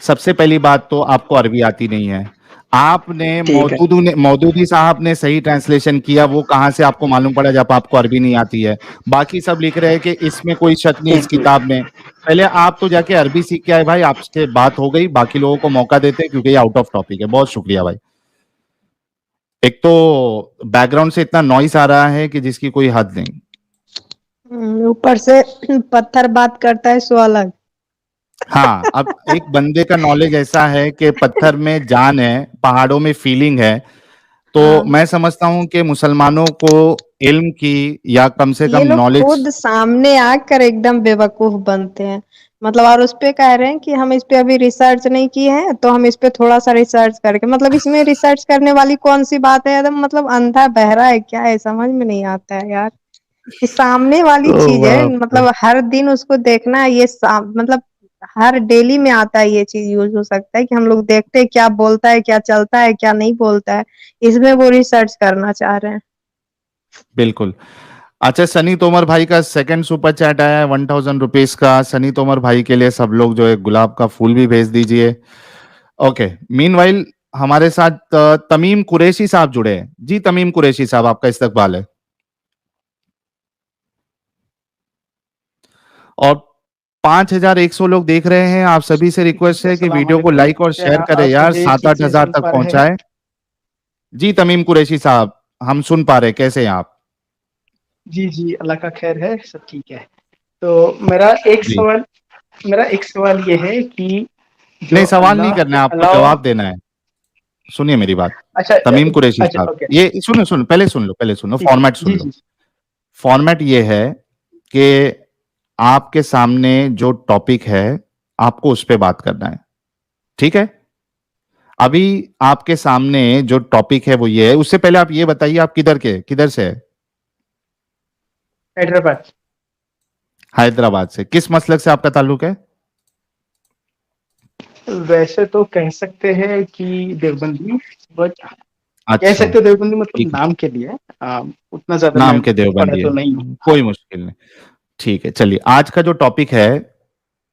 सबसे पहली बात तो आपको अरबी आती नहीं है। आपने ठीक है। मौदूदी साहब ने सही ट्रांसलेशन किया, वो कहां से आपको मालूम पड़ा जब आपको अरबी नहीं आती है। बाकी सब लिख रहे हैं कि इसमें कोई शक नहीं इस एक मिनट। किताब में। पहले आप तो जाके अरबी सीख के आए भाई, आपसे बात हो गई, बाकी लोगों को मौका देते हैं क्योंकि ये आउट ऑफ टॉपिक है। बहुत शुक्रिया भाई। एक तो बैकग्राउंड से इतना नॉइस आ रहा है कि जिसकी कोई हद नहीं। ऊपर से पत्थर बात करता है सो अलग। हाँ, अब एक बंदे का नॉलेज ऐसा है कि पत्थर में जान है, पहाड़ों में फीलिंग है, तो हाँ। मैं समझता हूं कि मुसलमानों को इल्म की या कम से ये कम लोग नॉलेज। खुद सामने आकर एकदम बेवकूफ बनते हैं। मतलब और उस पे कह रहे हैं कि हम इस पे अभी रिसर्च नहीं किए हैं, तो हम इस पे थोड़ा सा रिसर्च करके, मतलब इसमें रिसर्च करने वाली कौन सी बात है। एकदम मतलब अंधा बहरा है क्या है, समझ में नहीं आता है यार। ये सामने वाली ओ चीज है, बाप रे। मतलब हर दिन उसको देखना है। ये मतलब हर डेली में आता है, ये चीज यूज हो सकता है कि हम लोग देखते हैं क्या बोलता है, क्या चलता है, क्या नहीं बोलता है। इसमें वो रिसर्च करना चाह रहे हैं। बिल्कुल। अच्छा, सनी तोमर भाई का सेकंड सुपर चैट आया है 1000 रुपीज का। सनी तोमर भाई के लिए सब लोग जो है गुलाब का फूल भी भेज दीजिए। ओके, मीनवाइल हमारे साथ तमीम कुरैशी साहब जुड़े हैं। जी तमीम कुरैशी साहब, आपका इस्तकबाल है। और 5100 लोग देख रहे हैं। आप सभी से रिक्वेस्ट है कि वीडियो को लाइक और शेयर करें यार, 7-8 हजार तक पहुंचाए। जी तमीम कुरैशी साहब, हम सुन पा रहे हैं, कैसे हैं आप। जी जी, अल्लाह का खैर है, सब ठीक है। तो मेरा एक सवाल ये है कि जो नहीं, सवाल नहीं अल्लाह करना के है आपको, अलावा, जवाब देना है। सुनिए मेरी बात। अच्छा तमीम कुरैशी अच्छा साहब, ओके, ये सुनो, पहले सुन लो, फॉर्मेट सुन जी लो। जी फॉर्मेट ये है कि आपके सामने जो टॉपिक है आपको उस पे बात करना है, ठीक है। अभी आपके सामने जो टॉपिक है वो ये है। उससे पहले आप ये बताइए आप किधर से है। हैदराबाद। हैदराबाद से। किस मसलक से आपका ताल्लुक है। वैसे तो कह सकते हैं कि देवबंदी, बट कह अच्छा, सकते हो देवबंदी, मतलब ठीक है, नाम के लिए। उतना ज्यादा नाम मैं के पढ़ा देवबंदी तो है, नहीं हूँ। हाँ कोई मुश्किल नहीं। ठीक है, चलिए आज का जो टॉपिक है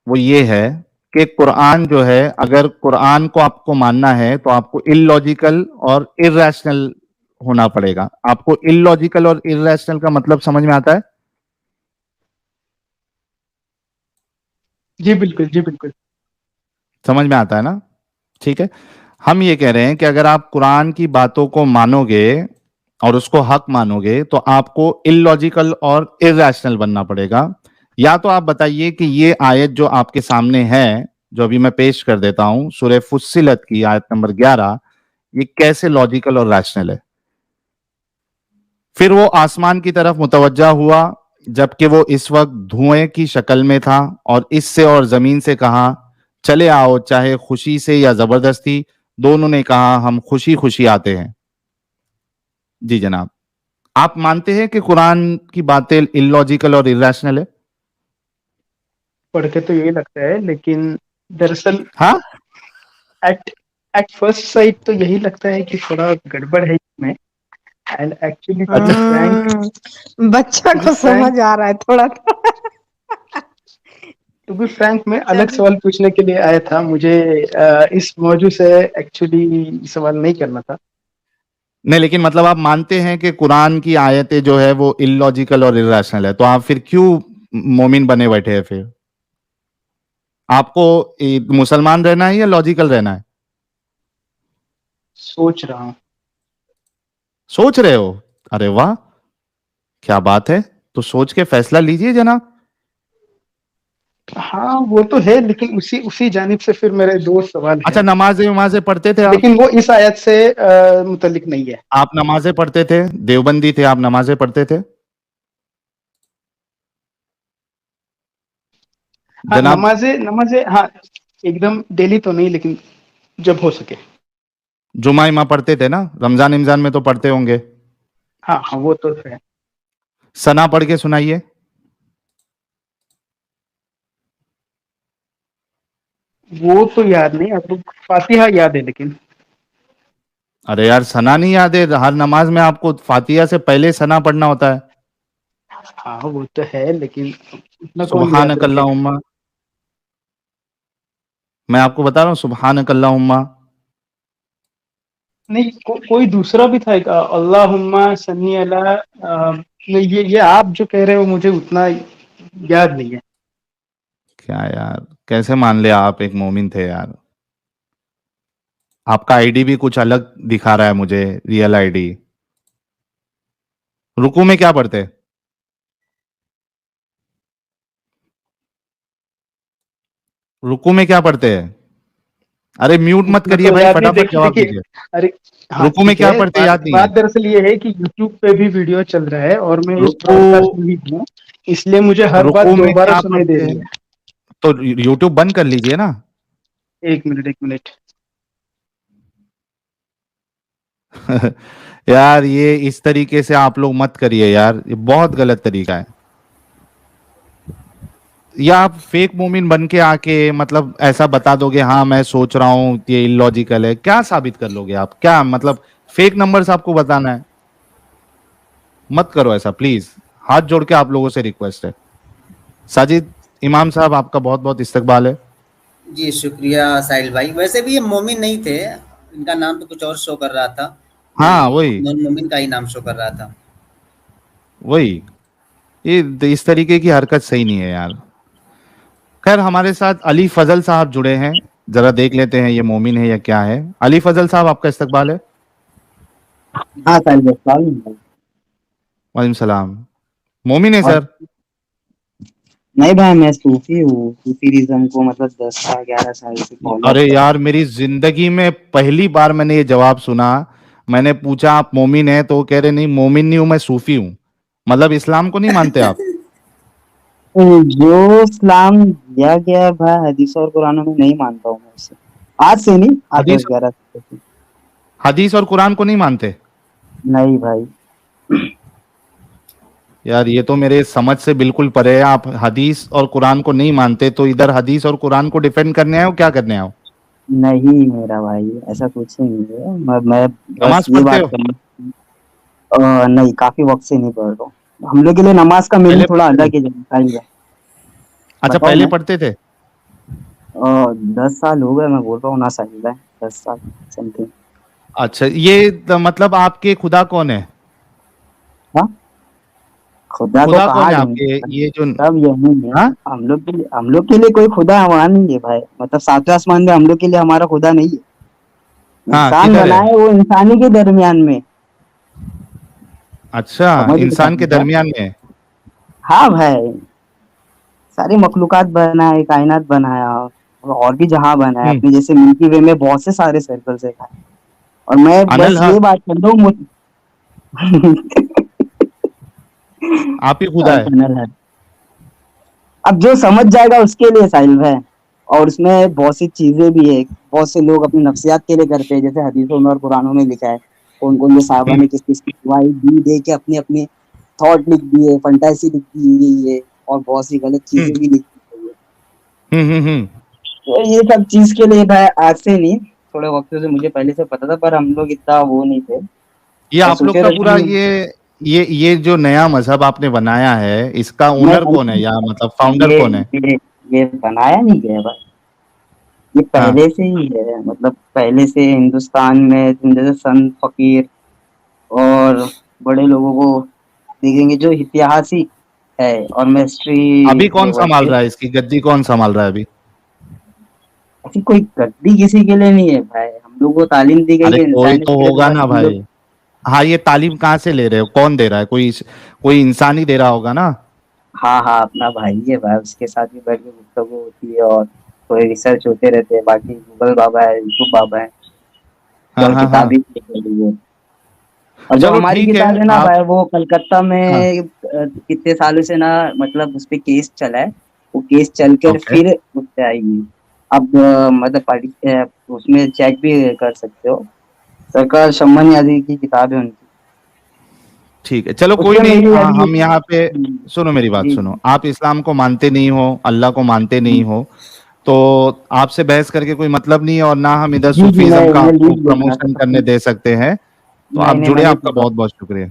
वो ये है कि कुरान जो है, अगर कुरान को आपको मानना है तो आपको इलॉजिकल और इरैशनल होना पड़ेगा। आपको इलॉजिकल और इरैशनल का मतलब समझ में आता है। जी बिल्कुल, जी बिल्कुल। समझ में आता है ना। ठीक है, हम ये कह रहे हैं कि अगर आप कुरान की बातों को मानोगे और उसको हक मानोगे तो आपको इलॉजिकल और इरैशनल बनना पड़ेगा। या तो आप बताइए कि ये आयत जो आपके सामने है, जो अभी मैं पेश कर देता हूं, सूरह फुस्सिलत की आयत नंबर 11, ये कैसे लॉजिकल और रैशनल है। फिर वो आसमान की तरफ मुतवज्जा हुआ जबकि वो इस वक्त धुएं की शक्ल में था, और इससे और जमीन से कहा चले आओ, चाहे खुशी से या जबरदस्ती। दोनों ने कहा हम खुशी खुशी आते हैं। जी जनाब, आप मानते हैं कि कुरान की बातें इलॉजिकल और इरैशनल है। पढ़ के तो यही लगता है, लेकिन दरअसल हाँ एट एट फर्स्ट साइट तो यही लगता है कि थोड़ा गड़बड़ है इसमें। And actually to be frank, बच्चा टू बी को फ्रैंक समझ आ रहा है थोड़ा थोड़ा। टू बी फ्रैंक मैं अलग चलिए। सवाल पूछने के लिए आया था। मुझे इस मौजू से एक्चुअली सवाल नहीं करना था। नहीं, लेकिन मतलब आप मानते हैं कि कुरान की आयतें जो है वो इलॉजिकल और इरेशनल है, तो आप फिर क्यों मोमिन बने बैठे हैं? फिर आपको मुसलमान रहना है या लॉजिकल रहना है? सोच रहा हूँ। सोच रहे हो? अरे वाह, क्या बात है। तो सोच के फैसला लीजिए जनाब। हाँ वो तो है, लेकिन उसी उसी जानिब से फिर मेरे दो सवाल अच्छा, हैं, नमाजें वमाजें पढ़ते थे आप? लेकिन वो इस आयत से मुतल्लिक नहीं है। आप नमाजें पढ़ते थे? देवबंदी थे आप, नमाजें पढ़ते थे हाँ जनाब? नमाजें नमाजें, हाँ एकदम डेली तो नहीं, लेकिन जब हो सके। जुमा इमा पढ़ते थे ना? रमजान इमजान में तो पढ़ते होंगे। हाँ हाँ वो तो है। सना पढ़ के सुनाइए। वो तो याद नहीं, आपको फातिहा याद है लेकिन। अरे यार, सना नहीं याद है? हर नमाज में आपको फातिहा से पहले सना पढ़ना होता है। हाँ वो तो है, लेकिन उतना कौन याद सुबहानक रखेगा। अल्लाहुम्मा, मैं आपको बता रहा हूँ, सुबहानक अल्लाहुम्मा। नहीं कोई दूसरा भी था एक, अल्लाहुम्मा सन्नी अला, नहीं ये आप जो कह रहे हो मुझे उतना याद नहीं है। क्या यार, कैसे मान लिया आप एक मोमिन थे यार? आपका आईडी भी कुछ अलग दिखा रहा है मुझे, रियल आईडी। रुकू में क्या पढ़ते? रुकू में क्या पढ़ते हैं? अरे म्यूट मत उतना करिए तो भाई, याद नहीं, फटाफट जवाब देखिए। दीजिए। अरे हाँ रुकू में ठीक क्या है, पढ़ते बात याद नहीं है? बात दरअसल ये है कि यूट्यूब पे भी वीडियो चल रहा है और मैं इस रुकू, ब्रॉडकास्ट में भी हूँ, इसलिए मुझे हर बात रुकू में दोबारा क्या सुनाई दे पढ़ते रही हैं? है। तो यूट्यूब बंद कर लीजिए ना। एक मिनट एक मिनट। यार ये इस तरीके से आप लोग मत करिए यार, ये बहुत गलत तरीका है। या आप फेक मोमिन बन के आके मतलब ऐसा बता दोगे, हाँ मैं सोच रहा हूँ ये इलॉजिकल है, क्या साबित कर लोगे आप? क्या मतलब फेक नंबर्स आपको बताना है? मत करो ऐसा प्लीज, हाथ जोड़ के आप लोगों से रिक्वेस्ट है। साजिद इमाम साहब, आपका बहुत बहुत इस्तकबाल है। जी शुक्रिया साहिल भाई। वैसे भी ये मोमिन नहीं थे, इनका नाम तो कुछ और शो कर रहा था। हाँ वही नॉन मोमिन का ही नाम शो कर रहा था। वही, ये इस तरीके की हरकत सही नहीं है यार। खैर, हमारे साथ अली फजल साहब जुड़े हैं, जरा देख लेते हैं ये मोमिन है या क्या है। अली फजल साहब, आपका इस्तकबाल है। हाँ साहिल भाई, सवाल नहीं। वालेकुम सलाम। मोमिन है और सर? नहीं भाई, मैं सूफी हूँ। सूफीज़्म को मतलब 10 साल 11 साल से फॉलो अरे कर रहा यार, मेरी जिंदगी में पहली बार मैंने ये जवाब सुना। मैंने पूछा आप मोमिन है, तो वो कह रहे नहीं मोमिन नहीं हूं, मैं सूफी हूं। मतलब इस्लाम को नहीं मानते आप? हूँ। जो इस्लाम दिया गया है भाई हदीस और कुरान में नहीं मानता हूँ मैं उसे। आज से नहीं, आज हदीस 10-11 साल से। हदीस और कुरान को नहीं मानते? नहीं भाई। यार ये तो मेरे समझ से बिल्कुल परे है। आप हदीस और कुरान को नहीं मानते तो इधर हदीस और कुरान को डिफेंड करने आए हो, क्या करने आओ? नहीं मेरा भाई, ऐसा कुछ नहीं है। मैं बस नमाज ये पढ़ते बात हो? करना। नहीं, काफी वक्त से नहीं पढ़ रहा हूँ। हम लोग के लिए नमाज का मीनिंग पहले थोड़ा पढ़ते थे? अलग है साहिल भाई। अच्छा, बताओ पहले ना। पढ़ते थे? 10 साल हो गए, मैं बोल रहा हूँ ना साहिल भाई, 10 साल समथिंग। अच्छा, ये मतलब आपके खुदा कौन है? हाँ, खुदा को खुदा कहाँ कौन है ढूंढ, आपके, ये जो? सब यही है। हाँ, हम लोग के लिए कोई खुदा वहां नहीं है भाई। मतलब सातवें आसमान में हम लोग के लिए हमारा खुदा नहीं है। हाँ इंसान किधर बना है? है, वो इंसानी के दरमियान में। अच्छा, समझ लो इंसान के साहिल भाई। दरमियान में है। हाँ भाई, सारी मखलूकात बनाए, कायनात बनाया, और भी जहां बनाया हम्म, अपने जैसे मिल्की वे में बहुत से सारे सर्कल्स है भाई। और मैं अनल बस ये हक, बात कर रहा हूँ आप ही खुदा हाँ, है? टनल है। अब जो समझ जाएगा उसके लिए साहिल भाई। और उसमें बहुत सी चीजें भी है। बहुत से लोग अपनी नफ्सियात के लिए करते हैं, जैसे हदीसों में और कुरानों में लिखा है कौन कौन से साहबा हम्म, ने किस किस की गवाही दी दे के अपने अपने थॉट लिख दिए, फंटेसी लिख दी गई है, और बहुत सी गलत हम्म, चीजें भी लिखी गई है। हम्म। तो ये सब चीज के लिए भाई आज से नहीं, थोड़े वक्त से मुझे पहले से पता था, पर हम लोग इतना वो नहीं थे। ये और आप लोग सोचे का थे पूरा कि ये जो नया मजहब आपने बनाया है, इसका ओनर कौन है या मतलब फाउंडर कौन है? ये बनाया नहीं गया भाई, ये हाँ पहले से ही है। मतलब पहले से हिंदुस्तान में तुम जैसे संत फकीर और बड़े लोगों को देखेंगे जो ऐतिहासिक है और मिस्ट्री अभी कौन लेवल संभाल पे। रहा है इसकी गद्दी, कौन संभाल रहा है अभी? ऐसी कोई गद्दी किसी के लिए नहीं है भाई, हम लोग को तालीम दी गई अरे है कोई इंसानियत तो के लिए, तो होगा भाई ना हम लोग। भाई। हाँ, ये तालीम कहाँ से ले रहे हो, कौन दे रहा है? कोई इंसान ही दे रहा होगा ना। हाँ हाँ, अपना भाई है भाई, उसके साथ भी बैठ के गुफ्तगू होती है और थोड़े रिसर्च होते रहते हैं। बाकी गूगल बाबा है, यूट्यूब बाबा है, हाँ और हाँ हाँ, किताबें लिख रही है। और जो चलो हमारी ठीक है। किताब है ना आप भाई, वो कलकत्ता हाँ, में कितने सालों से ना, मतलब उस पे केस चला है, वो केस चल कर ओके फिर उस पे आएगी। अब मतलब उसमें चेक भी कर सकते हो, सरकार शम्मन यादी की किताब है उनकी, ठीक है, चलो कोई उसमें नहीं। मेरी अभी। हम यहाँ पे, सुनो मेरी बात जी सुनो, जी आप इस्लाम को मानते नहीं हो, अल्लाह को मानते नहीं हो, तो आपसे बहस करके कोई मतलब नहीं है, और ना हम इधर जी जी, सूफीज्म का मैं आपको लीड लेना। प्रमोशन करने दे सकते हैं। तो नहीं आप नहीं, जुड़े, मैं नहीं आपका दूंगा। बहुत बहुत शुक्रिया।